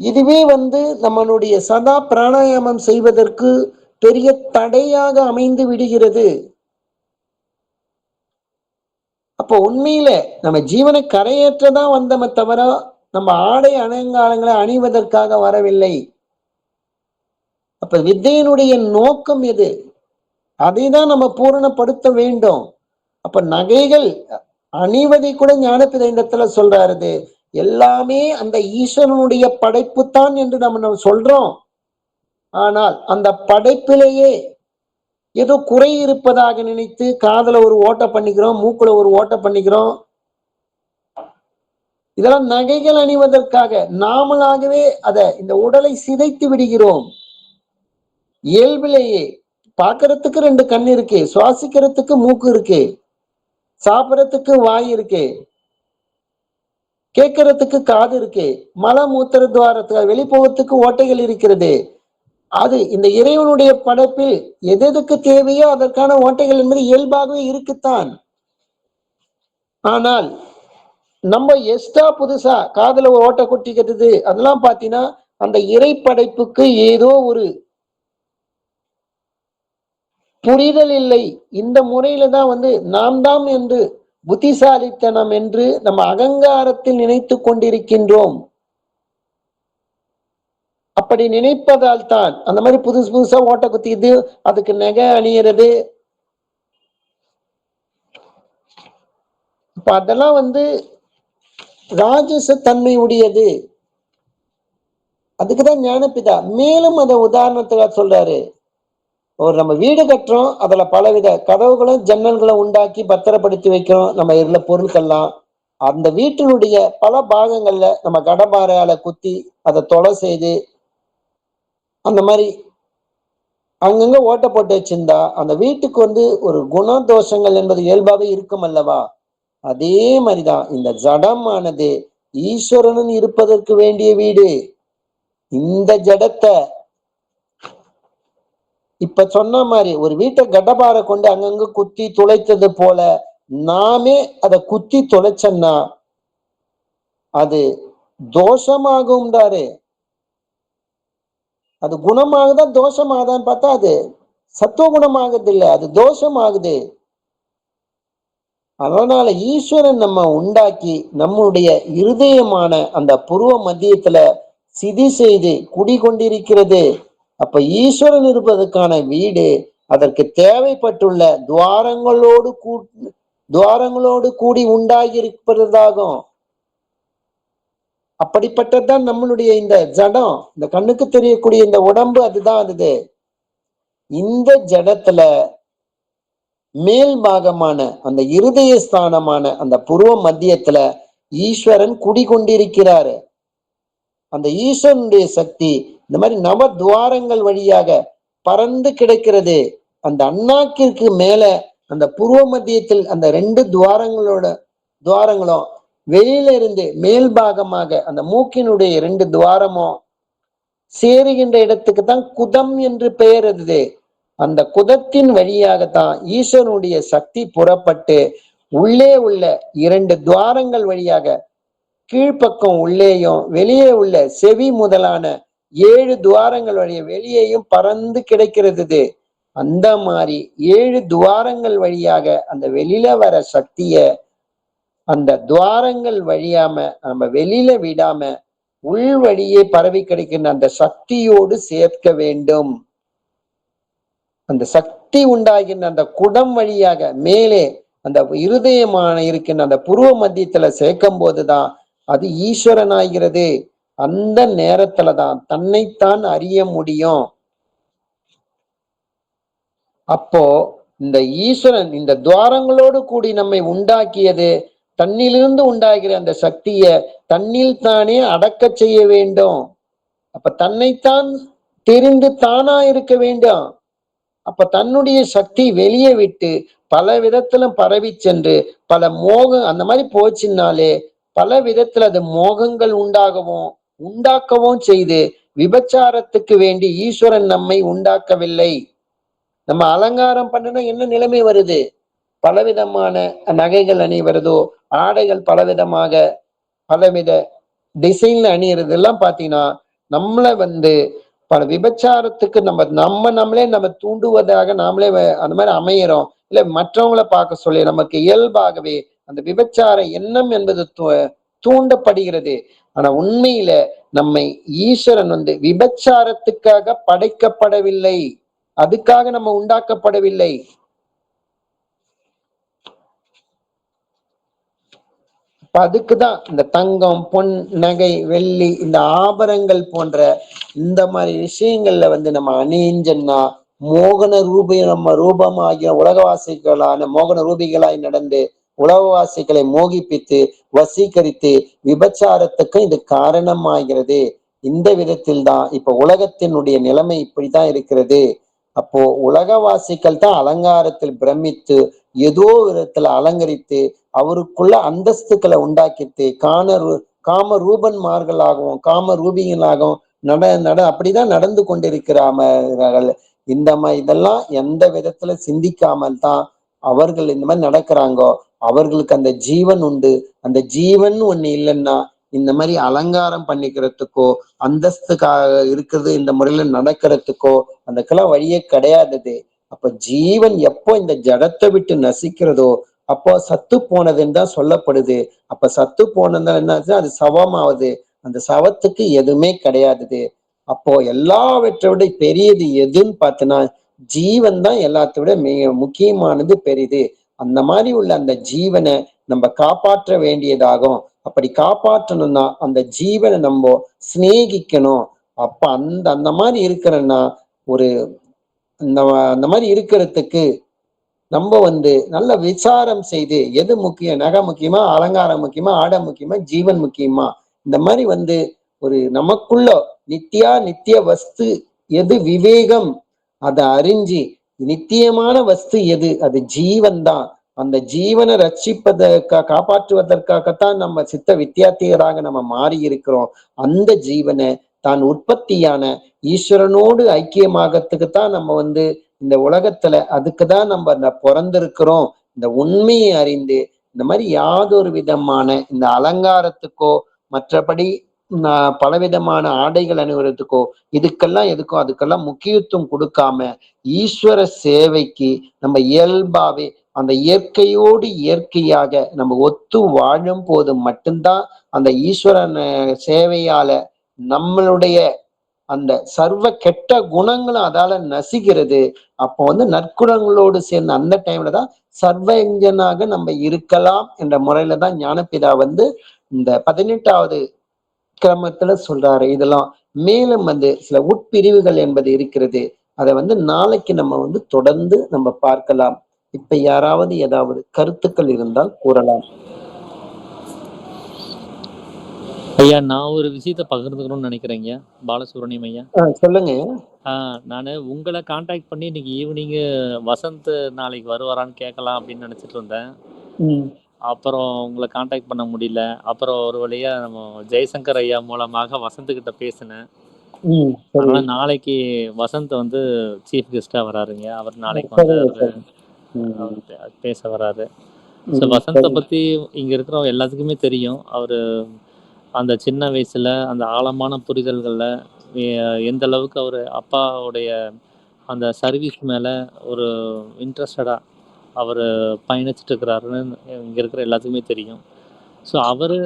இதுவே நம்மளுடைய சதா பிராணாயாமம் செய்வதற்கு பெரிய தடையாக அமைந்து விடுகிறது. அப்போ உண்மையில நம்ம ஜீவனை கரையேற்றதான் வந்தோமே தவிர நம்ம ஆடை அலங்காரங்களை அணிவதற்காக வரவில்லை. அப்ப வித்தையினுடைய நோக்கம் எது? அதை தான் நம்ம பூரணப்படுத்த வேண்டும். அப்ப நகைகள் அணிவதை கூட ஞானபிதா இந்த இடத்துல சொல்றாரு, எல்லாமே அந்த ஈஸ்வரனுடைய படைப்பு தான் என்று நம்ம சொல்றோம். ஆனால் அந்த படைப்பிலேயே ஏதோ குறை இருப்பதாக நினைத்து காதுல ஒரு ஓட்டை பண்ணிக்கிறோம், மூக்குல ஒரு ஓட்டை பண்ணிக்கிறோம். இதெல்லாம் நகைகள் அணிவதற்காக நாமளாகவே இந்த உடலை சிதைத்து விடுகிறோம். இயல்பிலேயே பார்க்கறதுக்கு 2 கண் இருக்கு, சுவாசிக்கிறதுக்கு மூக்கு இருக்கு, சாப்பிடறதுக்கு வாய் இருக்கு, கேட்கறதுக்கு காது இருக்கு, மல மூத்திர துவாரத்துக்கு வெளிப்போகத்துக்கு ஓட்டைகள் இருக்கிறது. அது இந்த இறைவனுடைய படைப்பில் எதுக்கு தேவையோ அதற்கான ஓட்டைகள் என்பது இயல்பாகவே இருக்குத்தான். ஆனால் நம்ம எக்ஸ்ட்ரா புதுசா காதுல ஒரு ஓட்டை கொட்டிக்கிறது அதெல்லாம் பாத்தீங்கன்னா அந்த இறை படைப்புக்கு ஏதோ ஒரு புரிதல் இல்லை. இந்த முறையில தான் நாம் தான் என்று புத்திசாலித்தனம் என்று நம்ம அகங்காரத்தில் நினைத்து கொண்டிருக்கின்றோம். அப்படி நினைப்பதால் தான் அந்த மாதிரி புதுசு புதுசா ஓட்ட குத்திது, அதுக்கு நகை அணியறது. இப்ப அதெல்லாம் ராஜச தன்மை உடையது. அதுக்குதான் ஞானபிதா மேலும் அதை உதாரணத்துக்காக சொல்றாரு. ஒரு நம்ம வீடு கட்டுறோம், அதுல பலவித கதவுகளும் ஜன்னல்களும் உண்டாக்கி பத்திரப்படுத்தி வைக்கிறோம் நம்ம இதுல பொருட்கள்லாம். அந்த வீட்டினுடைய பல பாகங்கள்ல நம்ம கடப்பாறையால குத்தி அதை தொலை செய்து அந்த மாதிரி அங்கங்க ஓட்ட போட்டு வச்சிருந்தா அந்த வீட்டுக்கு ஒரு குணதோஷங்கள் என்பது இயல்பாவே இருக்கும் அல்லவா? அதே மாதிரிதான் இந்த ஜடமானது ஈஸ்வரனும் இருப்பதற்கு வேண்டிய வீடு. இந்த ஜடத்தை இப்ப சொன்ன மாதிரி ஒரு வீட்டை கடப்பாறை கொண்டு அங்கங்க குத்தி துளைத்தது போல நாமே அதை குத்தி தொலைச்சோம்னா அது தோஷமாகும்டாரு. அது குணமாகுதா தோஷமாகுதான்னு பார்த்தா அது சத்துவ குணமாகுது இல்ல, அது தோஷமாகுது. அதனால ஈஸ்வரன் நம்ம உண்டாக்கி நம்முடைய இருதயமான அந்த புருவ மத்தியத்துல சிதி செய்து குடிகொண்டிருக்கிறது. அப்ப ஈஸ்வரன் இருப்பதற்கான வீடு அதற்கு தேவைப்பட்டுள்ள துவாரங்களோடு கூடி உண்டாகி இருப்பதாகும். அப்படிப்பட்டதுதான் நம்மளுடைய இந்த ஜடம், இந்த கண்ணுக்கு தெரியக்கூடிய இந்த உடம்பு. அதுதான் அது. இந்த ஜடத்துல மேல் பாகமான அந்த இருதய ஸ்தானமான அந்த புருவ மத்தியத்துல ஈஸ்வரன் குடிகொண்டிருக்கிறாரு. அந்த ஈஸ்வரனுடைய சக்தி இந்த மாதிரி நவ துவாரங்கள் வழியாக பறந்து கிடக்கிறது. அந்த அண்ணாக்கிற்கு மேல அந்த புருவ மத்தியத்தில் அந்த 2 துவாரங்களும் வெளியில இருந்து மேல் பாகமாக அந்த மூக்கினுடைய 2 துவாரமும் சேருகின்ற இடத்துக்கு தான் குதம் என்று பெயர். அந்த குதத்தின் வழியாகத்தான் ஈஸ்வரனுடைய சக்தி புறப்பட்டு உள்ளே உள்ள 2 துவாரங்கள் வழியாக கீழ்ப்பக்கம் உள்ளேயும் வெளியே உள்ள செவி முதலான 7 துவாரங்கள் வழிய வெளியேயும் பறந்து கிடைக்கிறது. அந்த மாதிரி 7 துவாரங்கள் வழியாக அந்த வெளியில வர சக்திய அந்த துவாரங்கள் வழியாம நம்ம வெளியில விடாம உள் வழியே பரவி கிடைக்கின்ற அந்த சக்தியோடு சேர்க்க வேண்டும். அந்த சக்தி உண்டாகின்ற அந்த குடம் வழியாக மேலே அந்த இருதயமான இருக்கின்ற அந்த புருவ மத்தியத்துல சேர்க்கும் போதுதான் அது ஈஸ்வரன் ஆகிறது. அந்த நேரத்துலதான் தன்னைத்தான் அறிய முடியும். அப்போ இந்த ஈஸ்வரன் இந்த துவாரங்களோடு கூடி நம்மை உண்டாக்கியது தன்னிலிருந்து உண்டாகிற அந்த சக்திய தன்னில் தானே அடக்க செய்ய வேண்டும். அப்ப தன்னைத்தான் தெரிந்து தானா இருக்க வேண்டும். அப்ப தன்னுடைய சக்தி வெளியே விட்டு பல விதத்துல பரவி சென்று பல மோகம் அந்த மாதிரி போச்சுன்னாலே பல விதத்துல அது மோகங்கள் உண்டாக்கவும் செய்து விபச்சாரத்துக்கு வேண்டி ஈஸ்வரன் நம்மை உண்டாக்கவில்லை. நம்ம அலங்காரம் பண்ணுனா என்ன நிலைமை வருது? பலவிதமான நகைகள் அணிவதோ, ஆடைகள் பலவிதமாக பலவித டிசைன்ல அணியறது எல்லாம் பாத்தீங்கன்னா நம்மளை பல விபச்சாரத்துக்கு நம்மளே நம்ம தூண்டுவதாக நாமளே அந்த மாதிரி அமையிறோம். இல்ல மற்றவங்களை பார்க்க சொல்லி நமக்கு இயல்பாகவே அந்த விபச்சார எண்ணம் என்பது தூண்டப்படுகிறது. ஆனா உண்மையில நம்மை ஈஸ்வரன் விபச்சாரத்துக்காக படைக்கப்படவில்லை, அதுக்காக நம்ம உண்டாக்கப்படவில்லை. அதுக்குதான் இந்த தங்கம், பொன், நகை, வெள்ளி, இந்த ஆபரங்கள் போன்ற இந்த மாதிரி விஷயங்கள்ல நம்ம அணிஞ்சன்னா மோகன நம்ம ரூபமாகிய உலகவாசிகளான மோகன ரூபிகளாய் நடந்து உலகவாசிகளை மோகிப்பித்து வசீகரித்து விபச்சாரத்துக்கு இது காரணமாகிறது. இந்த விதத்தில் தான் இப்ப உலகத்தினுடைய நிலைமை இப்படித்தான் இருக்கிறது. அப்போ உலகவாசிகள் தான் அலங்காரத்தில் பிரமித்து ஏதோ விதத்துல அலங்கரித்து அவருக்குள்ள அந்தஸ்துக்களை உண்டாக்கிட்டு காம ரூபன்மார்களாகவும் காம ரூபிகளாகவும் அப்படிதான் நடந்து கொண்டிருக்கிறார்கள். இந்த மாதிரி இதெல்லாம் எந்த விதத்துல சிந்திக்காமல் தான் அவர்கள் இந்த மாதிரி நடக்கிறாங்கோ. அவர்களுக்கு அந்த ஜீவன் உண்டு. அந்த ஜீவன் ஒண்ணு இல்லைன்னா இந்த மாதிரி அலங்காரம் பண்ணிக்கிறதுக்கோ அந்தஸ்துக்காக இருக்கிறது இந்த முறையில நடக்கிறதுக்கோ அதுக்கெல்லாம் வழியே கிடையாதது. அப்ப ஜீவன் எப்போ இந்த ஜடத்தை விட்டு நசிக்கிறதோ அப்போ சத்து போனதுன்னு தான் சொல்லப்படுது. அப்ப சத்து போனதுன்னா என்ன, அது சவமாவது. அந்த சவத்துக்கு எதுவுமே கிடையாது. அப்போ எல்லாவற்றை விட பெரியது எதுன்னு பார்த்தோன்னா ஜீவன் தான் எல்லாத்த விட மிக முக்கியமானது, பெரிது. அந்த மாதிரி உள்ள அந்த ஜீவனை நம்ம காப்பாற்ற வேண்டியதாகும். அப்படி காப்பாற்றணும்னா அந்த ஜீவனை நம்ம சிநேகிக்கணும். அப்ப அந்த மாதிரி இருக்கிறன்னா ஒரு அந்த மாதிரி இருக்கிறதுக்கு நம்ம நல்ல விசாரம் செய்து எது முக்கியம், நகை முக்கியமா, அலங்காரம் முக்கியமா, ஆடை முக்கியமா, ஜீவன் முக்கியமா, இந்த மாதிரி ஒரு நமக்குள்ள நித்திய வஸ்து எது விவேகம் அதை அறிஞ்சு நித்தியமான வஸ்து எது, அது ஜீவன் தான். அந்த ஜீவனை காப்பாற்றுவதற்காகத்தான் நம்ம சித்த வித்தியார்த்திகராக நம்ம மாறி இருக்கிறோம். அந்த ஜீவனை தான் உற்பத்தியான ஈஸ்வரனோடு ஐக்கியமாகறதுக்குத்தான் நம்ம இந்த உலகத்துல அதுக்குதான் நம்ம பிறந்திருக்கிறோம். இந்த உண்மையை அறிந்து இந்த மாதிரி யாதொரு விதமான இந்த அலங்காரத்துக்கோ மற்றபடி பலவிதமான ஆடைகள் அணிவதற்கோ அதுக்கெல்லாம் முக்கியத்துவம் கொடுக்காம ஈஸ்வர சேவைக்கு நம்ம இயல்பாவே அந்த இயற்கையோடு இயற்கையாக நம்ம ஒத்து வாழும் போது மட்டும்தான் அந்த ஈஸ்வரன் சேவையால நம்மளுடைய அந்த சர்வ கெட்ட குணங்களும் அதால நசிக்கிறது. அப்போ நற்குணங்களோடு சேர்ந்த அந்த டைம்ல தான் சர்வஞனாக நம்ம இருக்கலாம் என்ற முறையில தான் ஞானபிதா இந்த 18வது கிரமத்துல சொல்றாரு. இதெல்லாம் மேலும் சில உட்பிரிவுகள் என்பது இருக்கிறது. அதை நாளைக்கு நம்ம தொடர்ந்து நம்ம பார்க்கலாம். இப்ப யாராவது ஏதாவது கருத்துக்கள் இருந்தால் கூறலாம். ஐயா, நான் ஒரு விஷயத்த பகிர்ந்துக்கணும்னு நினைக்கிறேங்க, பாலசுப்ரமணியம் ஐயா. சொல்லுங்க. நான் உங்களை காண்டாக்ட் பண்ணி இன்னைக்கு ஈவினிங்கு வசந்த் நாளைக்கு வருவாரான்னு கேட்கலாம் அப்படின்னு நினச்சிட்டு இருந்தேன். ம். அப்புறம் உங்களை காண்டாக்ட் பண்ண முடியல. அப்புறம் ஒரு வழியா நம்ம ஜெய்சங்கர் ஐயா மூலமாக வசந்த்கிட்ட பேசினேன். ம். சரி. அதனால நாளைக்கு வசந்த் வந்து சீஃப் கெஸ்டா வராருங்க. அவர் நாளைக்கு சரி, வந்து சரி. ம். அவர் பேச வராரு. ஸோ ம். வசந்தை சரி. பற்றி இங்கே இருக்கிற எல்லாத்துக்குமே தெரியும். அவர் அந்த சின்ன வயசுல அந்த ஆழமான புரிதல்களில் எந்த அளவுக்கு அவர் அப்பாவுடைய அந்த சர்வீஸ் மேலே ஒரு இன்ட்ரெஸ்டடாக அவர் பயணிச்சுட்டு இருக்கிறாருன்னு இங்கே இருக்கிற எல்லாத்துக்குமே தெரியும். ஸோ அவர்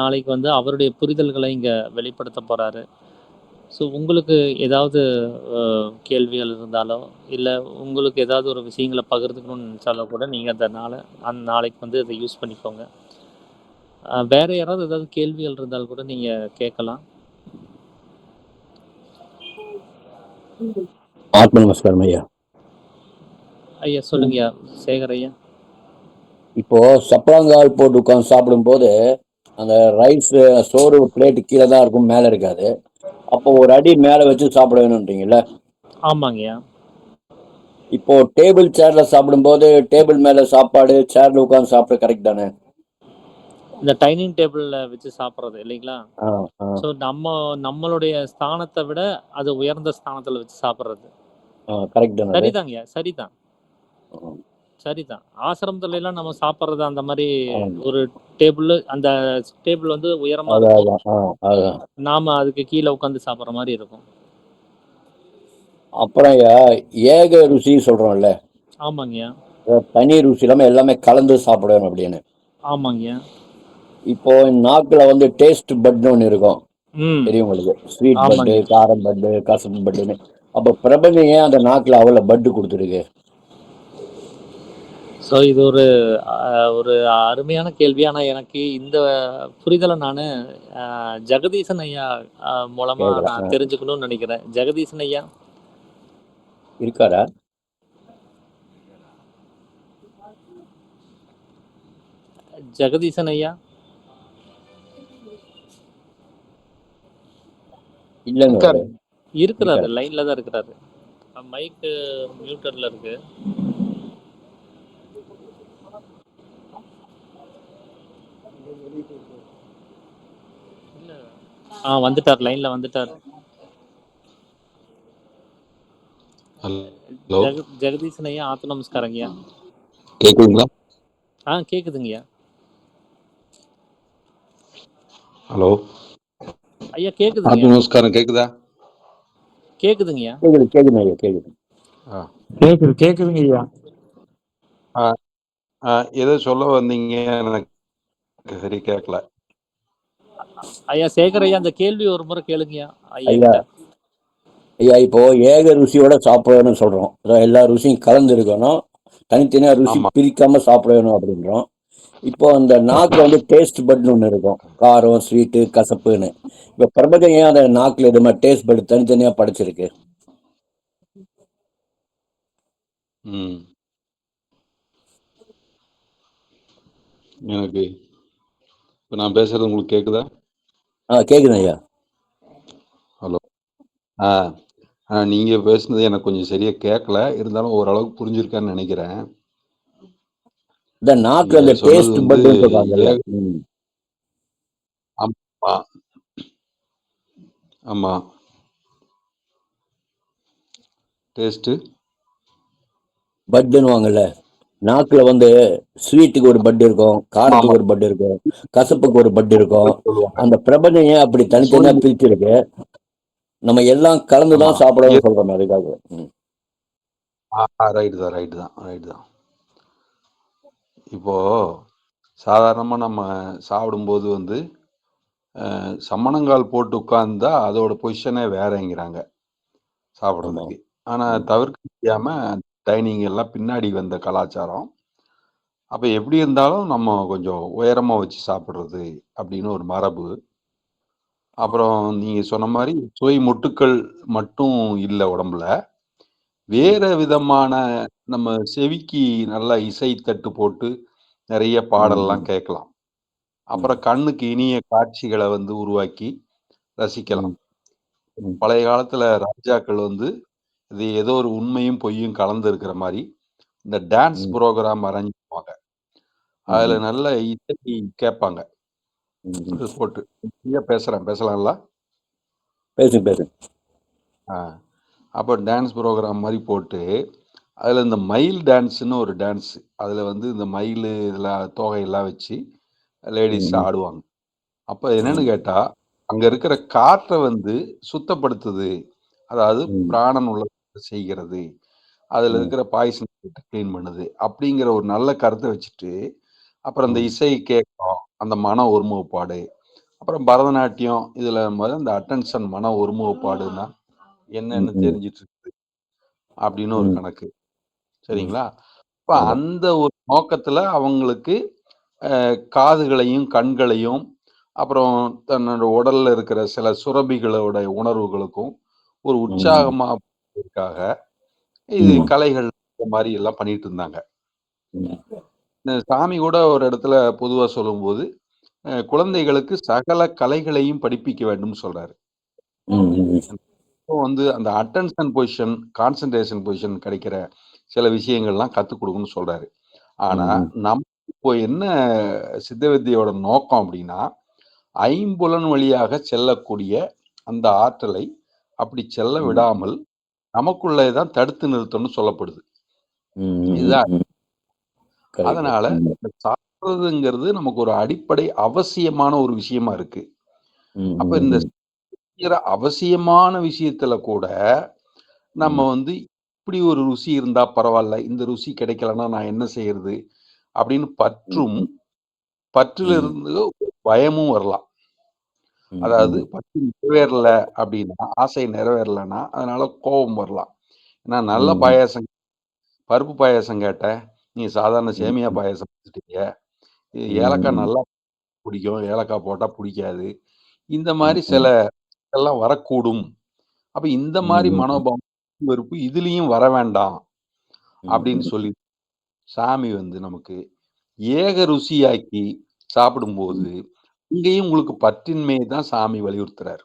நாளைக்கு வந்து அவருடைய புரிதல்களை இங்கே வெளிப்படுத்த போகிறாரு. ஸோ உங்களுக்கு ஏதாவது கேள்விகள் இருந்தாலோ இல்லை உங்களுக்கு ஏதாவது ஒரு விஷயங்களை பகிர்ந்துக்கணும்னு நினச்சாலோ கூட நீங்கள் அந்த நாளைக்கு வந்து அதை யூஸ் பண்ணிக்கோங்க. வேறு யாராவது ஏதாவது கேள்விகள் இருந்தால் கூட நீங்கள் கேட்கலாம். ஆத்ம நமஸ்காரம் ஐயா. ஐயா சொல்லுங்கய்யா, சேகர் ஐயா. இப்போ சப்பளங்கால் போட்டு உட்காந்து சாப்பிடும்போது அந்த ரைஸ் சோறு பிளேட்டு கீழே தான் இருக்கும், மேலே இருக்காது. அப்போ ஒரு அடி மேலே வச்சு சாப்பிட வேணும்ன்றீங்கல்ல? ஆமாங்கய்யா. இப்போ டேபிள் சேர்ல சாப்பிடும்போது டேபிள் மேலே சாப்பாடு, சேர்ல உட்காந்து சாப்பிட கரெக்ட் தானே? இந்த டைனிங் டேபிளில் வச்சு சாப்பிட்றது இல்லைங்களா? ஸோ நம்மளுடைய ஸ்தானத்தை விட அது உயர்ந்த ஸ்தானத்தில் வச்சு சாப்பிட்றது கரெக்ட் தானே? சரிதாங்கய்யா, சரிதான் சரிதான். ஆசிரமத்துல எல்லாம் நம்ம சாப்பிட்றது அந்த மாதிரி ஒரு டேபிள், அந்த டேபிள் வந்து உயரமா இருக்கும், நாம அதுக்கு கீழே உட்காந்து சாப்பிட்ற மாதிரி இருக்கும். அப்புறம் ஏக ருசி சொல்றோம்ல? ஆமாங்கய்யா. தனி ருசி இல்லாம எல்லாமே கலந்து சாப்பிடணும் அப்படின்னு. ஆமாங்கய்யா. இப்போ நாக்குல வந்து டேஸ்ட் பட்னு ஒன்று இருக்கும், தெரியும் உங்களுக்கு? ஸ்வீட் பட்டு, காரம் பட்டு, கசப்பு பட்டுன்னு. அப்போ பிரபஞ்சம் ஏன் அந்த நாக்குல அவ்வளோ பட்டு கொடுத்துருக்கு? ஸோ இது ஒரு அருமையான கேள்வி. ஆனால் எனக்கு இந்த புரிதலை நான் ஜெகதீசன் ஐயா மூலமா நான் தெரிஞ்சுக்கணும்னு நினைக்கிறேன். ஜெகதீசன் ஐயா இருக்காரா? ஜெகதீசன் ஐயா இல்லைங்க, இருக்கிறாரு, லைன்ல தான் இருக்கிறாரு. மைக்கு மியூட்டர்ல இருக்கு. வந்துட்டார், லைன்ல வந்துட்டார். ஜெகதீசன் ஐயா, ஆத்ம நமஸ்காரம் ஐயா. கேக்குதுங்களா? கேக்குதுங்கய்யா. ஹலோ ஐயா, கேக்குதுங்க. ஆத்ம நமஸ்காரம். கேக்குதா? கேக்குதுங்கய்யா. கேக்குதுங்க ஐயா, கேக்குது. கேக்குதுங்க ஐயா. எதை சொல்ல வந்தீங்க எனக்கு சரி கேட்கல. ஐயா சேகர் ஐயா, அந்த கேள்வி ஒரு முறை கேளுங்கய்யா ஐயா. ஐயா, இப்போ ஏக ருசியோட சாப்பிடணும்னு சொல்றோம். எல்லா ருசியும் கலந்து இருக்கணும், தனித்தனியா ருசி பிரிக்காம சாப்பிடணும் அப்படின்றோம். இப்போ அந்த நாக்குல வந்து டேஸ்ட் பட்னு ஒன்று இருக்கும், காரம், ஸ்வீட்டு, கசப்புன்னு. இப்போ பிரபஞ்சம் ஏன் அந்த நாக்குல இது மாதிரி டேஸ்ட் பட் தனித்தனியா படைச்சிருக்கு? எனக்கு இப்போ நான் பேசுறது உங்களுக்கு கேக்குதா? கேக்குது ஐயா. ஹலோ. நீங்க பேசுனது எனக்கு கொஞ்சம் சரியா கேட்கல, இருந்தாலும் ஓரளவுக்கு புரிஞ்சிருக்கான்னு நினைக்கிறேன். இந்த நாக்குல அந்த டேஸ்ட் பட் சொல்றாங்கல்ல? ஆமா ஆமா, டேஸ்ட் பட்னு வாங்கல. நாக்குல வந்து ஸ்வீட்டுக்கு ஒரு பட் இருக்கும், காரத்துக்கு ஒரு பட் இருக்கும், கசப்புக்கு ஒரு பட் இருக்கும். அந்த பிரபஞ்சம் ஏன் அப்படி தனித்தனியா பிரிச்சு இருக்கு? நம்ம எல்லாம் கலந்துதான் சாப்பிடணும்னு சொல்றோம், அதுக்காக. ரைட் தான். இப்போ சாதாரணமா நம்ம சாப்பிடும்போது வந்து சம்மணங்கால் போட்டு உட்கார்ந்தா அதோட பொசிஷனே வேறங்கிறாங்க சாப்பிட்றதுக்கு. ஆனா தவிர்க்க முடியாம டைனிங் எல்லாம் பின்னாடி வந்த கலாச்சாரம். அப்ப எப்படி இருந்தாலும் நம்ம கொஞ்சம் உயரமா வச்சு சாப்பிட்றது அப்படின்னு ஒரு மரபு. அப்புறம் நீங்க சொன்ன மாதிரி சுவை மொட்டுக்கள் மட்டும் இல்லை உடம்புல, வேற விதமான நம்ம செவிக்கு நல்லா இசை தட்டு போட்டு நிறைய பாடல்லாம் கேட்கலாம். அப்புறம் கண்ணுக்கு இனிய காட்சிகளை வந்து உருவாக்கி ரசிக்கலாம். பழைய காலத்துல ராஜாக்கள் வந்து இது ஏதோ ஒரு உண்மையும் பொய்யும் கலந்து இருக்கிற மாதிரி இந்த டான்ஸ் ப்ரோக்ராம் அரேஞ்ச் பண்ணுவாங்க. அதுல நல்ல இசை கேட்பாங்க. அது போட்டு ஃப்ரீயா பேசலாம்ல. பேசு. அப்போ டான்ஸ் ப்ரோக்ராம் மாதிரி போட்டு அதில் இந்த மயில் டான்ஸ்னு ஒரு டான்ஸ், அதில் வந்து இந்த மயில் இதெல்லாம் தொகையெல்லாம் வச்சு லேடிஸ் ஆடுவாங்க. அப்போ என்னன்னு கேட்டால் அங்கே இருக்கிற காற்றை வந்து சுத்தப்படுத்துது, அதாவது பிராணன் உள்ள செய்கிறது, அதில் இருக்கிற பாய்சன் க்ளீன் பண்ணுது அப்படிங்கிற ஒரு நல்ல கருத்தை வச்சுட்டு அப்புறம் இந்த இசை கேட்கும், அந்த மன ஒருமுகப்பாடு, அப்புறம் பரதநாட்டியம் இதில் அந்த அட்டென்ஷன் மன ஒருமுகப்பாடுன்னா என்னன்னு தெரிஞ்சிட்டு இருக்குது அப்படின்னு ஒரு கணக்கு. சரிங்களா? இப்போ அந்த ஒரு நோக்கத்துல அவங்களுக்கு காதுகளையும் கண்களையும் அப்புறம் தன்னோட உடல்ல இருக்கிற சில சுரபிகளோட உணர்வுகளுக்கும் ஒரு உற்சாகமா இருக்காக இது கலைகள் இந்த மாதிரி எல்லாம் பண்ணிட்டு இருந்தாங்க. இந்த சாமி கூட ஒரு இடத்துல பொதுவா சொல்லும்போது குழந்தைகளுக்கு சகல கலைகளையும் படிப்பிக்க வேண்டும் சொல்றாரு. வந்து அந்த அட்டென்ஷன் பொசிஷன், கான்சன்ட்ரேஷன் பொசிஷன் கிடைக்கிற சில விஷயங்கள்லாம் கத்துக் கொடுக்கணும்னு சொல்றாரு. ஆனா நம்ம இப்போ என்ன சித்த வித்தையோட நோக்கம் அப்படின்னா, ஐம்புலன் வழியாக செல்லக்கூடிய அந்த ஆற்றலை அப்படி செல்ல விடாமல் நமக்குள்ளே தான் தடுத்து நிறுத்தணும்னு சொல்லப்படுது. இதுதான். அதனால இந்த சாப்பிடுறதுங்கிறது நமக்கு ஒரு அடிப்படை அவசியமான ஒரு விஷயமா இருக்கு. அப்ப இந்த அவசியமான விஷயத்துல கூட நம்ம வந்து இப்படி ஒரு ருசி இருந்தா பரவாயில்ல, இந்த ருசி கிடைக்கலன்னா நான் என்ன செய்யறது அப்படின்னு பற்றுல இருந்து பயமும் வரலாம். அதாவது பற்று நிறைவேறல அப்படின்னா, ஆசை நிறைவேறலைன்னா அதனால கோபம் வரலாம். ஏன்னா நல்ல பாயாசம், பருப்பு பாயாசம் கேட்டேன், நீ சாதாரண சேமியா பாயாசம் வச்சுட்டீங்க, ஏலக்காய் நல்லா பிடிக்கும், ஏலக்காய் போட்டா பிடிக்காது, இந்த மாதிரி சில எல்லாம் வரக்கூடும். அப்ப இந்த மாதிரி மனோபாவம் வெறுப்பு இதுலயும் வர வேண்டாம் அப்படின்னு சொல்லி சாமி வந்து நமக்கு ஏக ருசியாக்கி சாப்பிடும்போது இங்கேயும் உங்களுக்கு பற்றின்மையை தான் சாமி வலியுறுத்துறாரு.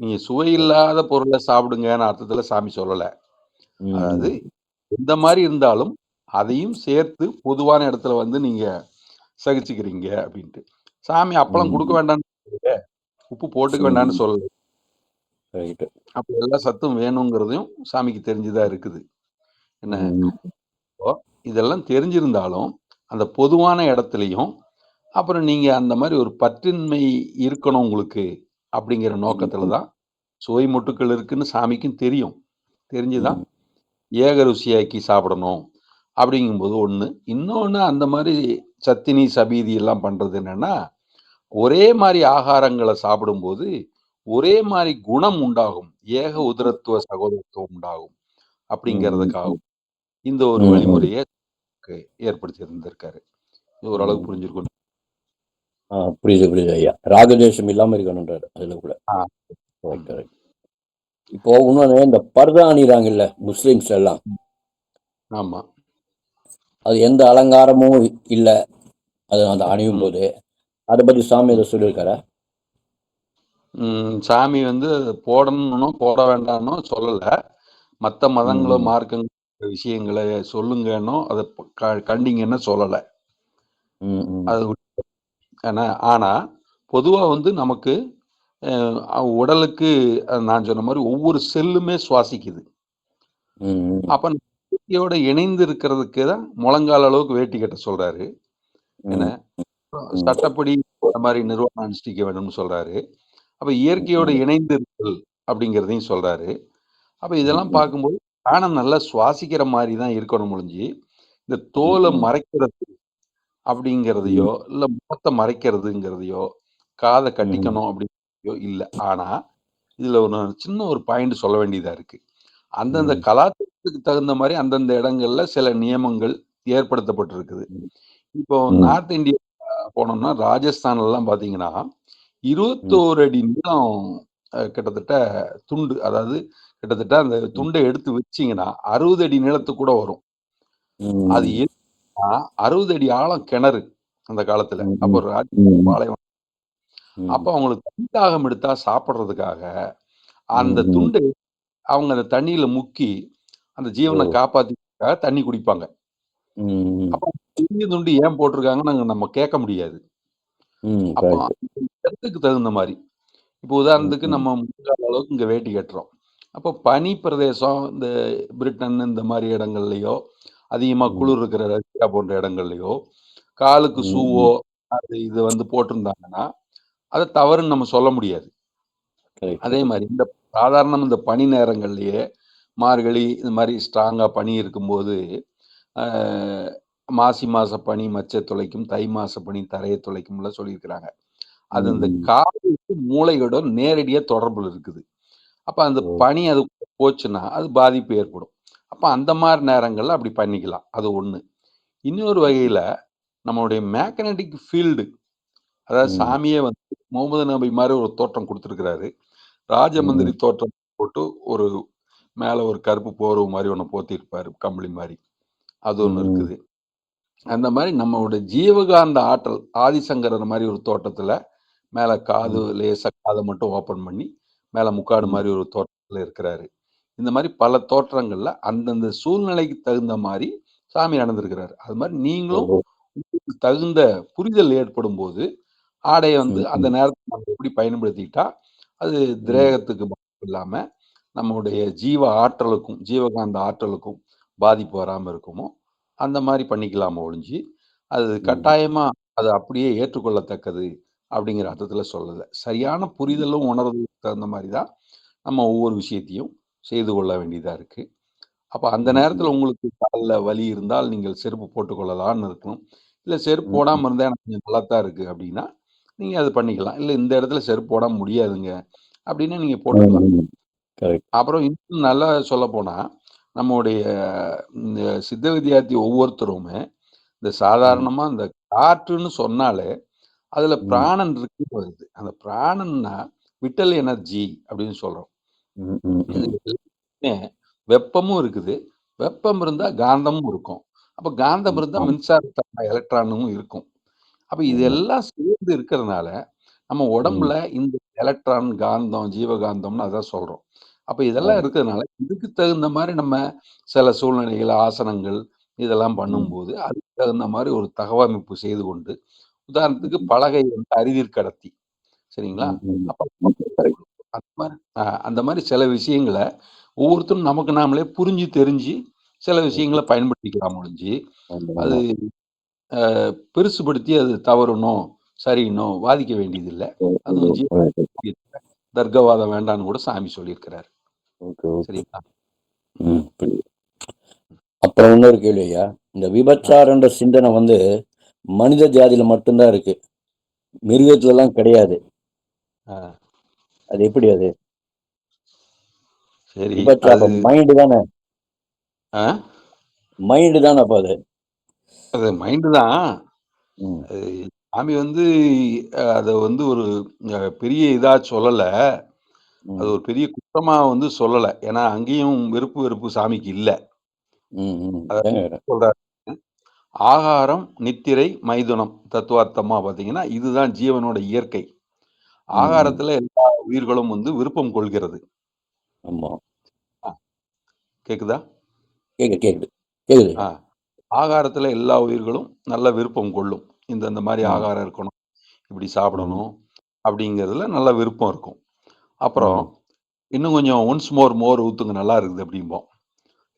நீங்க சுவையில்லாத பொருளை சாப்பிடுங்கன்னு அர்த்தத்துல சாமி சொல்லல. அதாவது எந்த மாதிரி இருந்தாலும் அதையும் சேர்த்து பொதுவான இடத்துல வந்து நீங்க சகிச்சுக்கிறீங்க அப்படின்ட்டு. சாமி அப்பளம் கொடுக்க வேண்டாம்னு சொல்லல, உப்பு போட்டுக்க வேண்டாம்னு சொல்லல. அப்ப எல்லா சத்தும் வேணுங்கிறதையும் சாமிக்கு தெரிஞ்சுதான் இருக்குது. என்ன இதெல்லாம் தெரிஞ்சிருந்தாலும் அந்த பொதுவான இடத்துலையும் அப்புறம் நீங்க அந்த மாதிரி ஒரு பற்றின்மை இருக்கணும் உங்களுக்கு அப்படிங்கிற நோக்கத்துலதான் சுவை முட்டுக்கள் இருக்குன்னு சாமிக்கும் தெரியும். தெரிஞ்சுதான் ஏக ருசியாக்கி சாப்பிடணும் அப்படிங்கும்போது ஒண்ணு. இன்னொன்னு அந்த மாதிரி சத்தினி சபீதி எல்லாம் பண்றது என்னன்னா, ஒரே மாதிரி ஆகாரங்களை சாப்பிடும்போது ஒரே மாதிரி குணம் உண்டாகும், ஏக உதரத்துவ சகோதரத்துவம் உண்டாகும் அப்படிங்கிறதுக்காகவும் இந்த ஒரு வழிமுறையை ஏற்படுத்தி இருந்திருக்காரு. ஓரளவுக்கு புரிஞ்சிருக்கும். புரியுது ஐயா. ராகதேசம் இல்லாம இருக்கணும்ன்றாரு அதுல கூட. இப்போ இன்னொன்னு இந்த பர்தா அணிறாங்கல்ல முஸ்லிம்ஸ் எல்லாம், ஆமா, அது எந்த அலங்காரமும் இல்ல, அது அந்த அணியும் போது அதை பத்தி சாமி அதை சொல்லியிருக்காரா? சாமி வந்து போடணும்னோ போட வேண்டாம்னோ சொல்லல. மற்ற மதங்களோ மார்க்கங்களோ விஷயங்களை சொல்லுங்கன்னோ அதை கண்டிங்கன்னு சொல்லல. அது ஏன்னா ஆனா பொதுவா வந்து நமக்கு உடலுக்கு நான் சொன்ன மாதிரி ஒவ்வொரு செல்லுமே சுவாசிக்குது. அப்ப வேட்டியோட இணைந்து இருக்கிறதுக்கு தான் முழங்கால அளவுக்கு வேட்டி கட்ட சொல்றாரு. என்ன சட்டப்படி இந்த மாதிரி நிர்வாணம் அனுஷ்டிக்க வேணும்னு சொல்றாரு. அப்ப இயற்கையோட இணைந்து இருத்தல் அப்படிங்கிறதையும் சொல்றாரு. அப்ப இதெல்லாம் பார்க்கும்போது பிராணம் நல்லா சுவாசிக்கிற மாதிரி தான் இருக்கணும் ஒழிஞ்சு இந்த தோலை மறைக்கிறது அப்படிங்கிறதையோ இல்ல முகத்தை மறைக்கிறதுங்கிறதையோ காதை கட்டிக்கணும் அப்படிங்கிறதையோ இல்லை. ஆனா இதுல ஒரு சின்ன ஒரு பாயிண்ட் சொல்ல வேண்டியதா இருக்கு. அந்தந்த கலாச்சாரத்துக்கு தகுந்த மாதிரி அந்தந்த இடங்கள்ல சில நியமங்கள் ஏற்படுத்தப்பட்டிருக்குது. இப்போ நார்த் இந்தியா போனோம்னா ராஜஸ்தான்ல எல்லாம் பாத்தீங்கன்னா 21 அடி நீளம் கிட்டத்தட்ட துண்டு, அதாவது கிட்டத்தட்ட அந்த துண்டை எடுத்து வச்சீங்கன்னா 60 அடி நீளத்துக்கு கூட வரும். அது ம், எதுக்குன்னா 60 அடி ஆழம் கிணறு அந்த காலத்துல. ம், அப்போ ம், ஒரு ம், பாலைவனம். அப்ப ம், அவங்களுக்கு தண்ணி தாகம் எடுத்தா சாப்பிடுறதுக்காக அந்த ம், ம். துண்டை அவங்க அந்த தண்ணியில முக்கி அந்த ஓ! ஜீவனை காப்பாத்திக்கிறதுக்காக தண்ணி குடிப்பாங்க. ம், அப்ப பெரிய துண்டு ஏன் போட்டிருக்காங்கன்னு நம்ம கேட்க முடியாது. ம். அப்போ கரெக்ட். அந்த இடத்துக்கு தகுந்த மாரி. இப்போ ம், உதாரணத்துக்கு ம், நம்ம முழங்கால் அளவுக்கு இங்க வேட்டி கட்டுறோம். அப்போ பனி பிரதேசம் இந்த பிரிட்டன் இந்த மாரி இடங்கள்லயோ, அதிகமா ம், குளிர் இருக்கிற ரஷ்யா போன்ற இடங்கள்லயோ, காலுக்கு ம், ஷூவோ ம். அது இது வந்து போட்டிருந்தாங்கன்னா, அத தவறுன்னு நம்ம சொல்ல முடியாது. கரெக்ட், அதே கரெக்ட். மாரி இந்த சாதாரண இந்த பனி நேரங்கள்லயே மார்கழி இந்த மாரி ஸ்ட்ராங்கா பனி இருக்கும்போது, அ மாசி மாச பனி மச்சத் துளைக்கும், தை மாச பனி தரையத் துளைக்கும்லாம் சொல்லியிருக்கிறாங்க. அது ம், அந்த ம். காலுக்கு மூளையோட நேரடியா தொடர்புல இருக்குது. அப்ப அந்த ஓ! பனி அது போச்சுன்னா, அது பாதிப்பு ஏற்படும். அப்ப அந்த மாரி நேரங்கள்ல அப்படி பண்ணிக்கலாம். அது 1. இன்னொரு ம், வகையில நம்மளுடைய மேக்னடிக் ஃபீல்டு, அதாவது ம், சாமியே வந்து முகமது நபி மாரி ஒரு தோற்றம் குடுத்திருக்கிறாரு. ம், ராஜமந்திரி தோற்றம் போட்டு ஒரு மேல ஒரு கருப்பு போர்வ மாரி ஒண்ணு போத்திருப்பாரு, கம்பளி மாரி. அது ஒண்ணு ம், இருக்குது. அந்த மாரி நம்மளோட ஜீவகாந்த ஆற்றல் ஆதிசங்கரர் மாரி ஒரு தோற்றத்துல, மேல காது ம், லேசா காத மட்டும் ஓப்பன் பண்ணி, மேல முக்காடு ம், மாரி ஒரு தோற்றத்துல இருக்கிறாரு. இந்த மாரி பல தோற்றங்கள்ல அந்தந்த சூழ்நிலைக்கு தகுந்த மாரி சாமி நடந்திருக்கிறாரு. அது மாரி நீங்களும் ஓ! உங்களுக்கு தகுந்த புரிதல் ஏற்படும்போது, ஆடைய வந்து ம், அந்த ம், நேரத்துல நம்ம எப்படி பயன்படுத்திக்கிட்டா, அது ம், திரேகத்துக்கு பாதிப்பு இல்லாம, நம்முடைய ஜீவ ஆற்றலுக்கும், ஜீவகாந்த ஆற்றலுக்கும் பாதிப்பு வராம இருக்குமோ, அந்த மாரி பண்ணிக்கலாமே ஒழிஞ்சு, அது ம், கட்டாயமா அது அப்படியே ஏற்றுக்கொள்ளத்தக்கது அப்படிங்கிற அர்த்தத்துல சொல்லல. சரியான ம், புரிதலும், உணர்தலுக்கு தகுந்த மாரி தான் நம்ம ஒவ்வொரு விஷயத்தையும் செய்து கொள்ள வேண்டியதா இருக்கு. அப்ப அந்த ம், ம், நேரத்துல உங்களுக்கு கால்ல வலி இருந்தால் நீங்கள் செருப்பு போட்டுக் கொள்ளலாம்னு இருக்கணும். இல்ல செருப்பு ம், ம், போடாம இருந்தா எனக்கு கொஞ்சம் நல்லா தான் இருக்கு அப்படின்னா, நீங்க அத பண்ணிக்கலாம். இல்ல இந்த இடத்துல செருப்பு போடாம முடியாதுங்க அப்படின்னா நீங்க போட்டுக்கலாம். ம். கரெக்ட். அப்புறம் இன்னும் நல்லா சொல்லப்போனா, நம்முடைய இந்த சித்த வித்யார்த்தி ஒவ்வொருத்தருமே, இந்த ம், சாதாரணமா இந்த காற்றுன்னு சொன்னாலே, அதுல ம், பிராணன் இருக்குன்னு வருது. அந்த பிராணன்னா விட்டல் எனர்ஜி அப்படின்னு சொல்றோம். ம், ம், இது ம். எல்லாமே வெப்பமும் இருக்குது. வெப்பம் இருந்தா காந்தமும் இருக்கும். அப்ப காந்தம் ம். இருந்தா ஆமா, மின்சார எலக்ட்ரானும் இருக்கும். அப்ப ஆமா. இதெல்லாம் சேர்ந்து இருக்கிறதுனால, நம்ம ம். உடம்புல இந்த எலக்ட்ரான், காந்தம், ஜீவகாந்தம்னு அதான் சொல்றோம். அப்ப இதெல்லாம் ஆமா. இருக்கிறதுனால, இதுக்கு தகுந்த மாரி நம்ம சில சூழ்நிலைகள், ஆசனங்கள் இதெல்லாம் ம், பண்ணும்போது, அதுக்கு தகுந்த மாரி ஒரு தகவமைப்பு செய்து கொண்டு, உதாரணத்துக்கு ம், பலகை வந்து அறிவிற் கடத்தி. சரிங்களா? ம், ம். அப்ப ம். கரெக்ட். அந்த மாரி அந்த மாரி சில விஷயங்கள ஒவ்வொருத்தரும் நமக்கு நாமளே புரிஞ்சு, தெரிஞ்சு சில ஓகே. விஷயங்கள பயன்படுத்திக்கலாம் ஒழிஞ்சு, ஆமா, அது ஆமா. பெருசுபடுத்தி அது தவறுனோ, சரின்னோ வாதிக்க வேண்டியதில்ல. ஓ, ஓ, அதுவும் ஓகே. தர்க்கவாதம் வேண்டான்னு கூட சாமி சொல்லியிருக்கிறாரு. Okay, okay. சரிங்களா? ம். புரியுது. அப்புறம் இன்னொரு கேள்வி ஐயா. இந்த ஆ, விபச்சாரன்ற சிந்தனை வந்து மனித ஜாதியில மட்டும் தான் இருக்கு. மிருகத்துலலாம் கிடையாது. ஆ. அது எப்படி அது? சரி. விபச்சாரம் அது மைண்ட் தானே? ஆ மைண்ட் தானே அப்ப அது? அது மைண்டு தான். ம், அது சாமி வந்து அத வந்து ஒரு பெரிய இதா சொல்லல. அது ம், ஒரு பெரிய குற்றமா வந்து சொல்லல. ஏன்னா, அங்கேயும் விருப்பு வெறுப்பு சாமிக்கு இல்ல. ம், ம். அதாவது அதாங்க. சொல்றாரு. ஆகாரம், நித்திரை, மைதுனம் தத்துவார்த்தமா பார்த்தீங்கன்னா, இதுதான் ஜீவனோட இயற்கை. ம், ம். ஆகாரத்துல எல்லா உயிர்களும் வந்து விருப்பம் கொள்கிறது. ஆமா. அ கேக்குதா? கேக்குது. கேக்குது ஆ. ஐயா. ஆகாரத்துல எல்லா உயிர்களும் நல்ல விருப்பம் கொள்ளும். இந்த மாரி ம், ஆகாரம் இருக்கணும், இப்படி ம், சாப்பிடணும், அப்படிங்கிறதுல நல்ல விருப்பம் இருக்கும். அப்புறம் ம். இன்னும் கொஞ்சம் ஒன்ஸ் மோர் மோர் ஊத்துங்க நல்லா இருக்குது அப்படிம்போம்.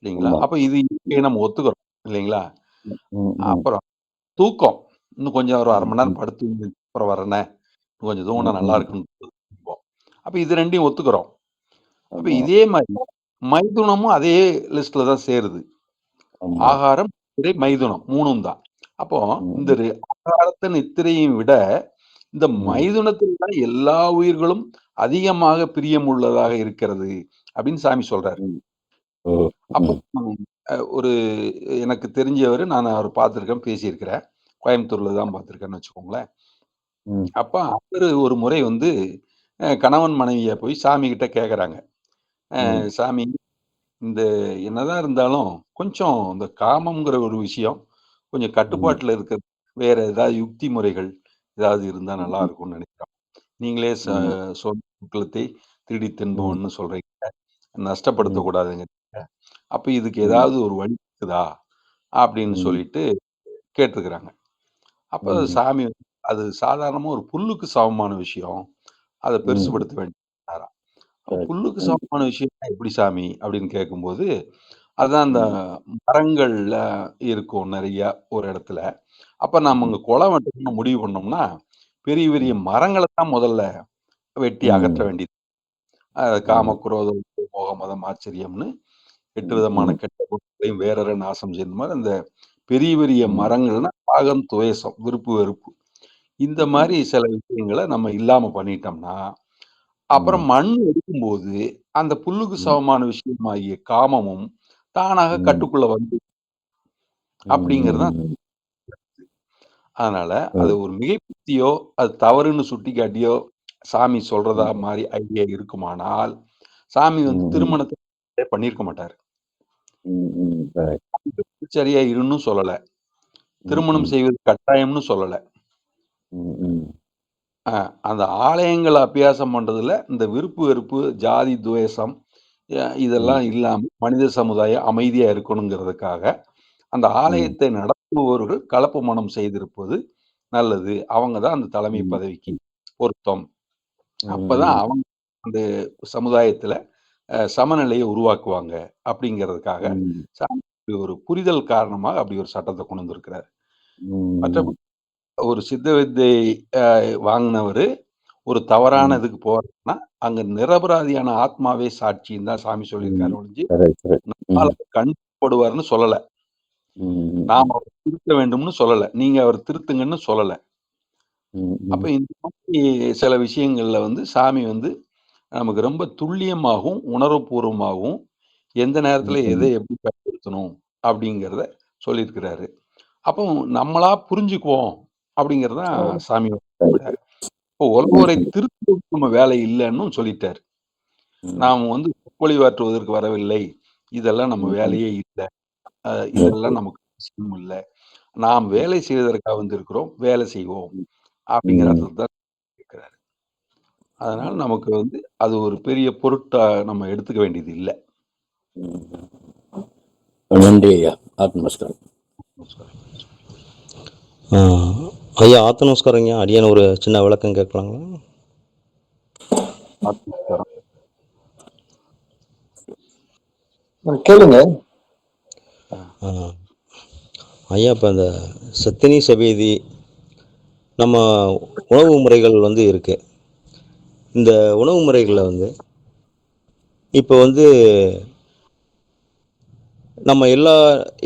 இல்லைங்களா? ஆமா. அப்ப இது இயற்கையை நம்ம ஒத்துக்கிறோம். இல்லைங்களா? ம், ம், அப்புறம் தூக்கம். இன்னும் கொஞ்சம் ஒரு 1/2 ம், மணி நேரம் ம், படுத்து அப்புறம் வரேனே. இன்னும் கொஞ்சம் தூங்குனா ம், நல்லா ம். இருக்குன்னு. அப்ப இது 2யும் ஒத்துக்கிறோம். அப்ப ஆமா, இதே மாரி மைதுனமும் அதே லிஸ்ட்ல தான் சேருது. ஆமா. ஆகாரம், நித்திரை, மைதுனம் 3ம் தான். அப்போ ம், இந்த ம், ஆகாரத்த நித்திரையும் விட, இந்த ம், மைதுனத்தில் தான் எல்லா உயிர்களும் அதிகமாக பிரியம் உள்ளதாக இருக்கிறது அப்படின்னு சாமி சொல்றாரு. ம். ஓ! அப்போ ம், ஒரு எனக்கு தெரிஞ்சவரு நான் அவர பார்த்துருக்கேன், பேசியிருக்கிறேன். கோயம்புத்தூர்ல தான் பார்த்துருக்கேன்னு வச்சுக்கோங்களேன். ம், அப்ப அவரு ஒரு முறை வந்து கணவன் மனைவியை போய் சாமி கிட்ட கேட்குறாங்க. சாமி, இந்த என்னதான் இருந்தாலும் கொஞ்சம் இந்த காமம்ங்கிற ஒரு விஷயம் கொஞ்சம் கட்டுப்பாட்டில் இருக்க வேற ஏதாவது யுக்தி முறைகள் ஏதாவது இருந்தால் நல்லா இருக்கும்னு நினைக்கிறோம். நீங்களே சொற்களத்தை திருடி தின்போம்னு சொல்றீங்க, நஷ்டப்படுத்தக்கூடாதுங்க. அப்ப இதுக்கு ஏதாவது ஒரு வழி இருக்குதா அப்படின்னு சொல்லிட்டு கேட்டிருக்கிறாங்க. அப்ப சாமி அது சாதாரணமா ஒரு புல்லுக்கு சமமான விஷயம், அதை பெருசுபடுத்த வேண்டியதாராம். அப்ப புல்லுக்கு சமமான விஷயம் எப்படி சாமி அப்படின்னு கேட்கும்போது, அதான் அந்த மரங்கள்ல இருக்கும் நிறைய ஒரு இடத்துல. அப்ப நம்ம இங்க கொலை வெட்டணும்னு முடிவு பண்ணோம்னா பெரிய பெரிய மரங்களை தான் முதல்ல வெட்டி அகற்ற வேண்டியது. காம, குரோதம், மோக, மதம், ஆச்சரியம்னு 8 விதமான கெட்ட குணங்களையும் வேறற நாசம் செய்த மாதிரி அந்த பெரிய பெரிய மரங்கள்னா பாகம், துவேஷம், விருப்பு வெறுப்பு, இந்த மாதிரி சில விஷயங்களை நம்ம இல்லாம பண்ணிட்டோம்னா அப்புறம் மண் எடுக்கும்போது அந்த புல்லுக்கு சமமான விஷயமாகிய காமமும் தானாக கட்டுக்குள்ள வந்து அப்படிங்கிறது. அதனால அது ஒரு மிகைப்படுத்தியோ அது தவறுன்னு சுட்டி காட்டியோ சாமி சொல்றதா மாதிரி ஐடியா இருக்குமானால் சாமி வந்து திருமணத்தை பண்ணியிருக்க மாட்டாரு. சரியா இருன்னு சொல்லல, திருமணம் செய்வது கட்டாயம்னு சொல்லல. அந்த ஆலயங்களை அபியாசம் பண்றதுல இந்த விருப்பு வெறுப்பு, ஜாதி துவேஷம் இதெல்லாம் இல்லாம மனித சமுதாயம் அமைதியா இருக்கணுங்கிறதுக்காக அந்த ஆலயத்தை நடத்துபவர்கள் கலப்பு மனம் செய்திருப்பது நல்லது. அவங்க தான் அந்த தலைமை பதவிக்கு பொருத்தம். அப்பதான் அவங்க அந்த சமுதாயத்துல சமநிலையை உருவாக்குவாங்க அப்படிங்கிறதுக்காக ஒரு புரிதல் காரணமாக அப்படி ஒரு சட்டத்தை கொண்டு வந்திருக்கிறார். மற்றபடி ஒரு சித்த வித்தை வாங்கினவரு ஒரு தவறான இதுக்கு போறாருன்னா அங்க நிரபராதியான ஆத்மாவே சாட்சின்னு தான் சாமி சொல்லியிருக்காரு ஒழிஞ்சு கண்டுபடுவார்னு சொல்லல. நாம அவர் திருத்த வேண்டும்னு சொல்லல, நீங்க அவர் திருத்துங்கன்னு சொல்லல. அப்ப இந்த மாதிரி சில விஷயங்கள்ல வந்து சாமி வந்து நமக்கு ரொம்ப துல்லியமாகவும் உணர்வுபூர்வமாகவும் எந்த நேரத்துல எதை எப்படி பயன்படுத்தணும் அப்படிங்கிறத சொல்லியிருக்கிறாரு. அப்போ நம்மளா புரிஞ்சுக்குவோம் அப்படிங்கறதுதான் சாமி. இப்போ உலகோரை திருத்துவதற்கு நம்ம வேலை இல்லைன்னு சொல்லிட்டாரு. நாம் வந்து சொற்பொழிவாற்றுவதற்கு வரவில்லை, இதெல்லாம் நம்ம வேலையே இல்லை, இதெல்லாம் நமக்கு அவசியம் இல்லை, நாம் வேலை செய்வதற்காக வந்திருக்கிறோம், வேலை செய்வோம் அப்படிங்கிற அர்த்தத்தை தான் இருக்கிறாரு. அதனால நமக்கு வந்து அது ஒரு பெரிய பொருட்டா நம்ம எடுத்துக்க வேண்டியது இல்லை. நன்றி ஐயா. ஆத்மஸ்காரம். ஐயா ஆத்த நமஸ்காரங்க. அடியான ஒரு சின்ன விளக்கம் கேட்கலாங்களா? கேளுங்க ஐயா. இப்போ இந்த சத்தினி சபேதி நம்ம உணவு முறைகள் வந்து இருக்கு. இந்த உணவு முறைகளில் வந்து இப்போ வந்து நம்ம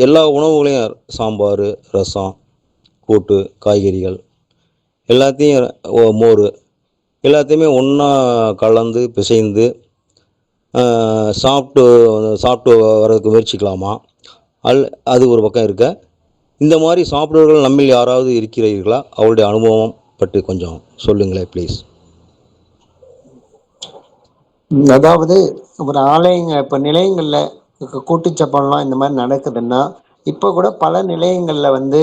எல்லா உணவுகளையும் சாம்பார், ரசம், கூட்டு, காய்கறிகள் எல்லாத்தையும் மோர் எல்லாத்தையுமே ஒன்றா கலந்து பிசைந்து சாப்பிட்டு வர்றதுக்கு முயற்சிக்கலாமா? அது ஒரு பக்கம் இருக்க. இந்த மாதிரி சாப்பிடுவர்கள் நம்மில் யாராவது இருக்கிறீர்களா? அவருடைய அனுபவம் பற்றி கொஞ்சம் சொல்லுங்களேன் ப்ளீஸ். அதாவது ஒரு ஆலயங்க இப்போ நிலையங்களில் கூட்டுச்சப்பம்லாம் இந்த மாதிரி நடக்குதுன்னா இப்போ கூட பல நிலையங்களில் வந்து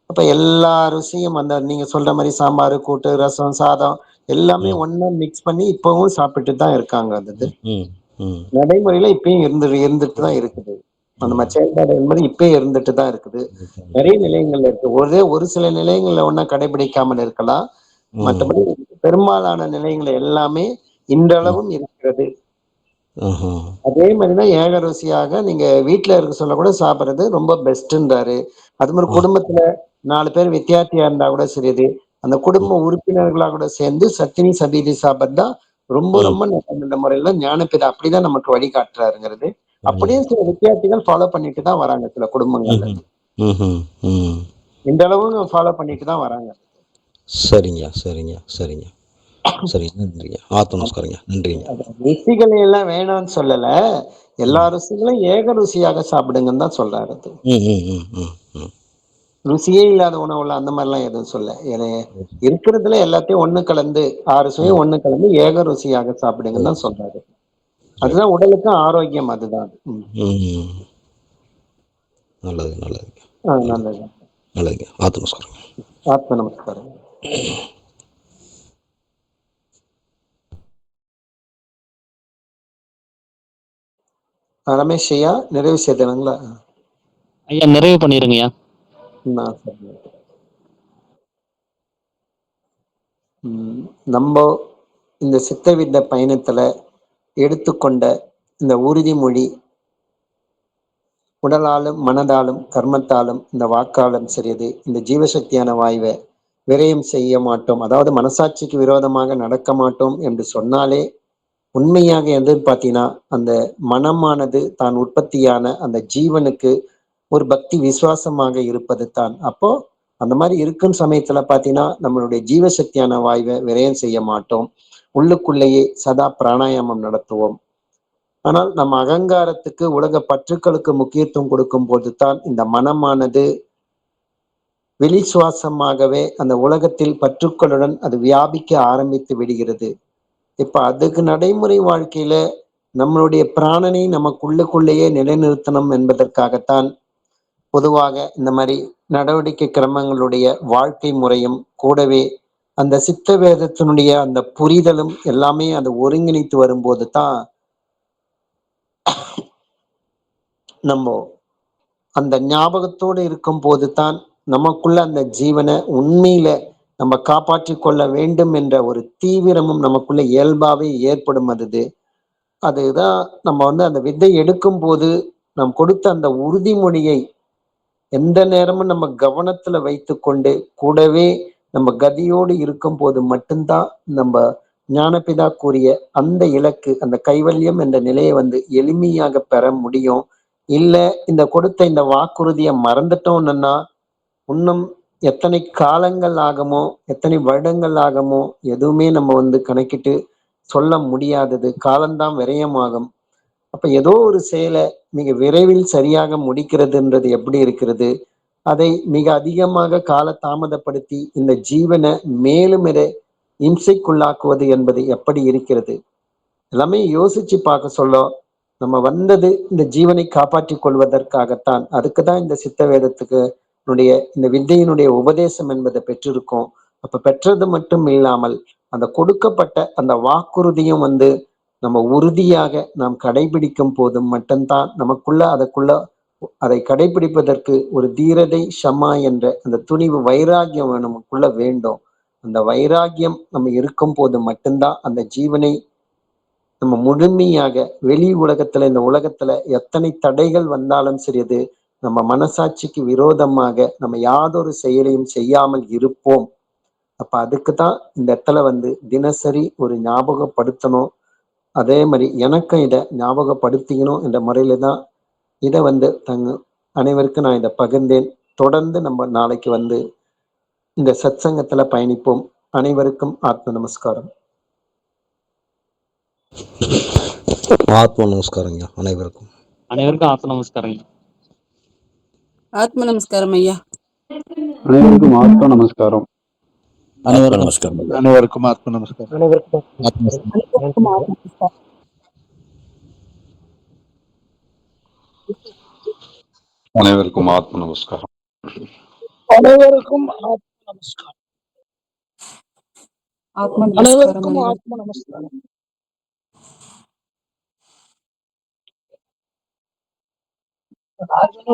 இப்போ எல்லா ருசியும் அந்த நீங்கள் சொல்கிற மாதிரி சாம்பார், கூட்டு, ரசம், சாதம் எல்லாமே ஒன்றா மிக்ஸ் பண்ணி இப்போவும் சாப்பிட்டு தான் இருக்காங்க. அது நடைமுறையில் இப்பயும் இருந்துட்டு தான் இருக்குது. நம்ம செயல்பாடு என்பது இப்பயும் இருந்துட்டு தான் இருக்குது. நிறைய நிலையங்கள்ல இருக்கு. ஒரு சில நிலையங்கள்ல ஒன்றா கடைபிடிக்காமல் இருக்கலாம். மற்றபடி பெரும்பாலான நிலையங்கள் எல்லாமே இன்றளவும் இருக்கிறது. அதே மாதிரிதான் ஏக ருசியாக நீங்க வீட்டுல இருக்க சொல்ல கூட சாப்பிடுறது ரொம்ப பெஸ்ட்ன்றாரு. அது மாதிரி குடும்பத்துல 4 பேர் வித்தியார்த்தியா இருந்தா கூட சரி, அந்த குடும்ப உறுப்பினர்களா கூட சேர்ந்து சத்தினி சபீதி சாப்பிட்தான் ரொம்ப ரொம்ப நல்ல முறையில ஞானப்பிதா அப்படிதான் நமக்கு வழிகாட்டுறாருங்கிறது. அப்படியே சில வித்தியார்த்திகள் ஃபாலோ பண்ணிட்டு தான் வராங்க சில குடும்பங்கள்ல. இந்த அளவு ஃபாலோ பண்ணிட்டு தான் வராங்க. சரிங்க சரிங்க சரிங்க சரிங்க. நன்றிங்க. ஆத்த நமஸ்காரங்க. நன்றிங்க. ருசிகளை எல்லாம் வேணாம்னு சொல்லல, எல்லா ருசிகளும் ஏக ருசியாக சாப்பிடுங்கன்னு தான் சொல்றாரு. ருசியே இல்லாத உணவுல அந்த மாதிரிலாம் எதுவும் சொல்ல. இருக்கிறதுல எல்லாத்தையும் ஒண்ணு கலந்து 6 சுவையும் ஒண்ணு கலந்து ஏக ருசியாக சாப்பிடுங்கன்னு தான் சொல்றாரு. அதுதான் உடலுக்கும் ஆரோக்கியம் அதுதான். ம். நல்லது நல்லது நல்லது. நல்லதுங்க. ஆத்ம நமஸ்காரம். ஆத்ம நமஸ்காரம். ரமேஷ் ஐயா நிறைவு செய்தவங்களா? ஐயா நிறைவு பண்ணிருங்கய்யா. நான் சொல்றேன். நம்ம இந்த சித்தவித்த பயணத்துல எடுத்துக்கொண்ட இந்த உறுதிமொழி உடலாலும் மனதாலும் கர்மத்தாலும் இந்த வாக்காலும் சரியது இந்த ஜீவசக்தியான வாயுவை விரயம் செய்ய மாட்டோம், அதாவது மனசாட்சிக்கு விரோதமாக நடக்க மாட்டோம் என்று சொன்னாலே உண்மையாக எதிர்பார்த்தீங்கன்னா அந்த மனமானது தான் உற்பத்தியான அந்த ஜீவனுக்கு ஒரு பக்தி விசுவாசமாக இருப்பது தான். அப்போ அந்த மாதிரி இருக்கும் சமயத்துல பாத்தீங்கன்னா நம்மளுடைய ஜீவசக்தியான வாயுவை விரயம் செய்ய மாட்டோம், உள்ளுக்குள்ளேயே சதா பிராணாயாமம் நடத்துவோம். ஆனால் நம்ம அகங்காரத்துக்கு உலக பற்றுக்களுக்கு முக்கியத்துவம் கொடுக்கும் போது தான் இந்த மனமானது வெளி சுவாசமாகவே அந்த உலகத்தில் பற்றுக்களுடன் அது வியாபிக்க ஆரம்பித்து விடுகிறது. இப்ப அதுக்கு நடைமுறை வாழ்க்கையில நம்மளுடைய பிராணனை நமக்குள்ளுக்குள்ளேயே நிலைநிறுத்தணும் என்பதற்காகத்தான் பொதுவாக இந்த மாதிரி நடவடிக்கை கிரமங்களுடைய வாழ்க்கை முறையும் கூடவே அந்த சித்த வேதத்தினுடைய அந்த புரிதலும் எல்லாமே அதை ஒருங்கிணைத்து வரும்போது தான் நம்ம அந்த ஞாபகத்தோடு இருக்கும் போது தான் நமக்குள்ள அந்த ஜீவனை உண்மையில நம்ம காப்பாற்றி கொள்ள வேண்டும் என்ற ஒரு தீவிரமும் நமக்குள்ள இயல்பாவே ஏற்படும். அதுதான் நம்ம அந்த வித்தை எடுக்கும் போது நாம் கொடுத்த அந்த உறுதிமொழியை எந்த நேரமும் நம்ம கவனத்துல வைத்து கொண்டு கூடவே நம்ம கதியோடு இருக்கும் போது மட்டும்தான் நம்ம ஞானபிதா கூறிய அந்த இலக்கு அந்த கைவல்யம் என்ற நிலையை எளிமையாக பெற முடியும். இல்ல இந்த கொடுத்த இந்த வாக்குறுதியை மறந்துட்டோம்னா இன்னும் எத்தனை காலங்கள் ஆகுமோ எத்தனை வருடங்கள் ஆகுமோ எதுவுமே நம்ம கணக்கிட்டு சொல்ல முடியாதது. காலம்தான் விரயமாகும். அப்ப ஏதோ ஒரு செயலை மிக விரைவில் சரியாக முடிக்கிறதுன்றது எப்படி இருக்கிறது, அதை மிக அதிகமாக கால தாமதப்படுத்தி இந்த ஜீவனை மேலும் இம்சைக்குள்ளாக்குவது என்பது எப்படி இருக்கிறது, எல்லாமே யோசிச்சு பார்க்க சொல்ல. நம்ம வந்தது இந்த ஜீவனை காப்பாற்றிக் கொள்வதற்காகத்தான். அதுக்குதான் இந்த சித்த வேதத்துக்கு இந்த வித்தையினுடைய உபதேசம் என்பதை பெற்றிருக்கோம். அப்ப பெற்றது மட்டும் இல்லாமல் அந்த கொடுக்கப்பட்ட அந்த வாக்குறுதியும் நம்ம உறுதியாக நாம் கடைபிடிக்கும் போது மட்டும்தான் நமக்குள்ள அதற்குள்ள அதை கடைபிடிப்பதற்கு ஒரு தீரதை ஷமா என்ற அந்த துணிவு வைராகியம் நமக்குள்ள வேண்டும். அந்த வைராகியம் நம்ம இருக்கும் போது மட்டும்தான் அந்த ஜீவனை நம்ம முழுமையாக வெளி உலகத்துல இந்த உலகத்துல எத்தனை தடைகள் வந்தாலும் சரியது நம்ம மனசாட்சிக்கு விரோதமாக நம்ம யாதொரு செயலையும் செய்யாமல் இருப்போம். அப்ப அதுக்குதான் இந்த இடத்துல தினசரி ஒரு ஞாபகப்படுத்தணும். அதே மாதிரி எனக்கும் இதை ஞாபகப்படுத்திக்கணும் என்ற முறையில தான் இதை அனைவருக்கும் நான் இதை பகிர்ந்தேன். தொடர்ந்து நம்ம நாளைக்கு இந்த சத்சங்கத்துல பயணிப்போம். அனைவருக்கும் ஆத்ம நமஸ்காரம். ஆத்ம நமஸ்காரங்க அனைவருக்கும். அனைவருக்கும் ஆத்ம நமஸ்காரம். ஆத்ம நமஸ்காரம் ஐயா. அனைவருக்கும் ஆத்ம நமஸ்காரம். அனைவருக்கும் ஆத்ம நமஸ்காரம். அனைவருக்கும் ஆத்ம நமஸ்காரம். அனைவருக்கும் ஆத்ம நமஸ்காரம். அனைவருக்கும் ஆத்ம நமஸ்காரம். ராஜனு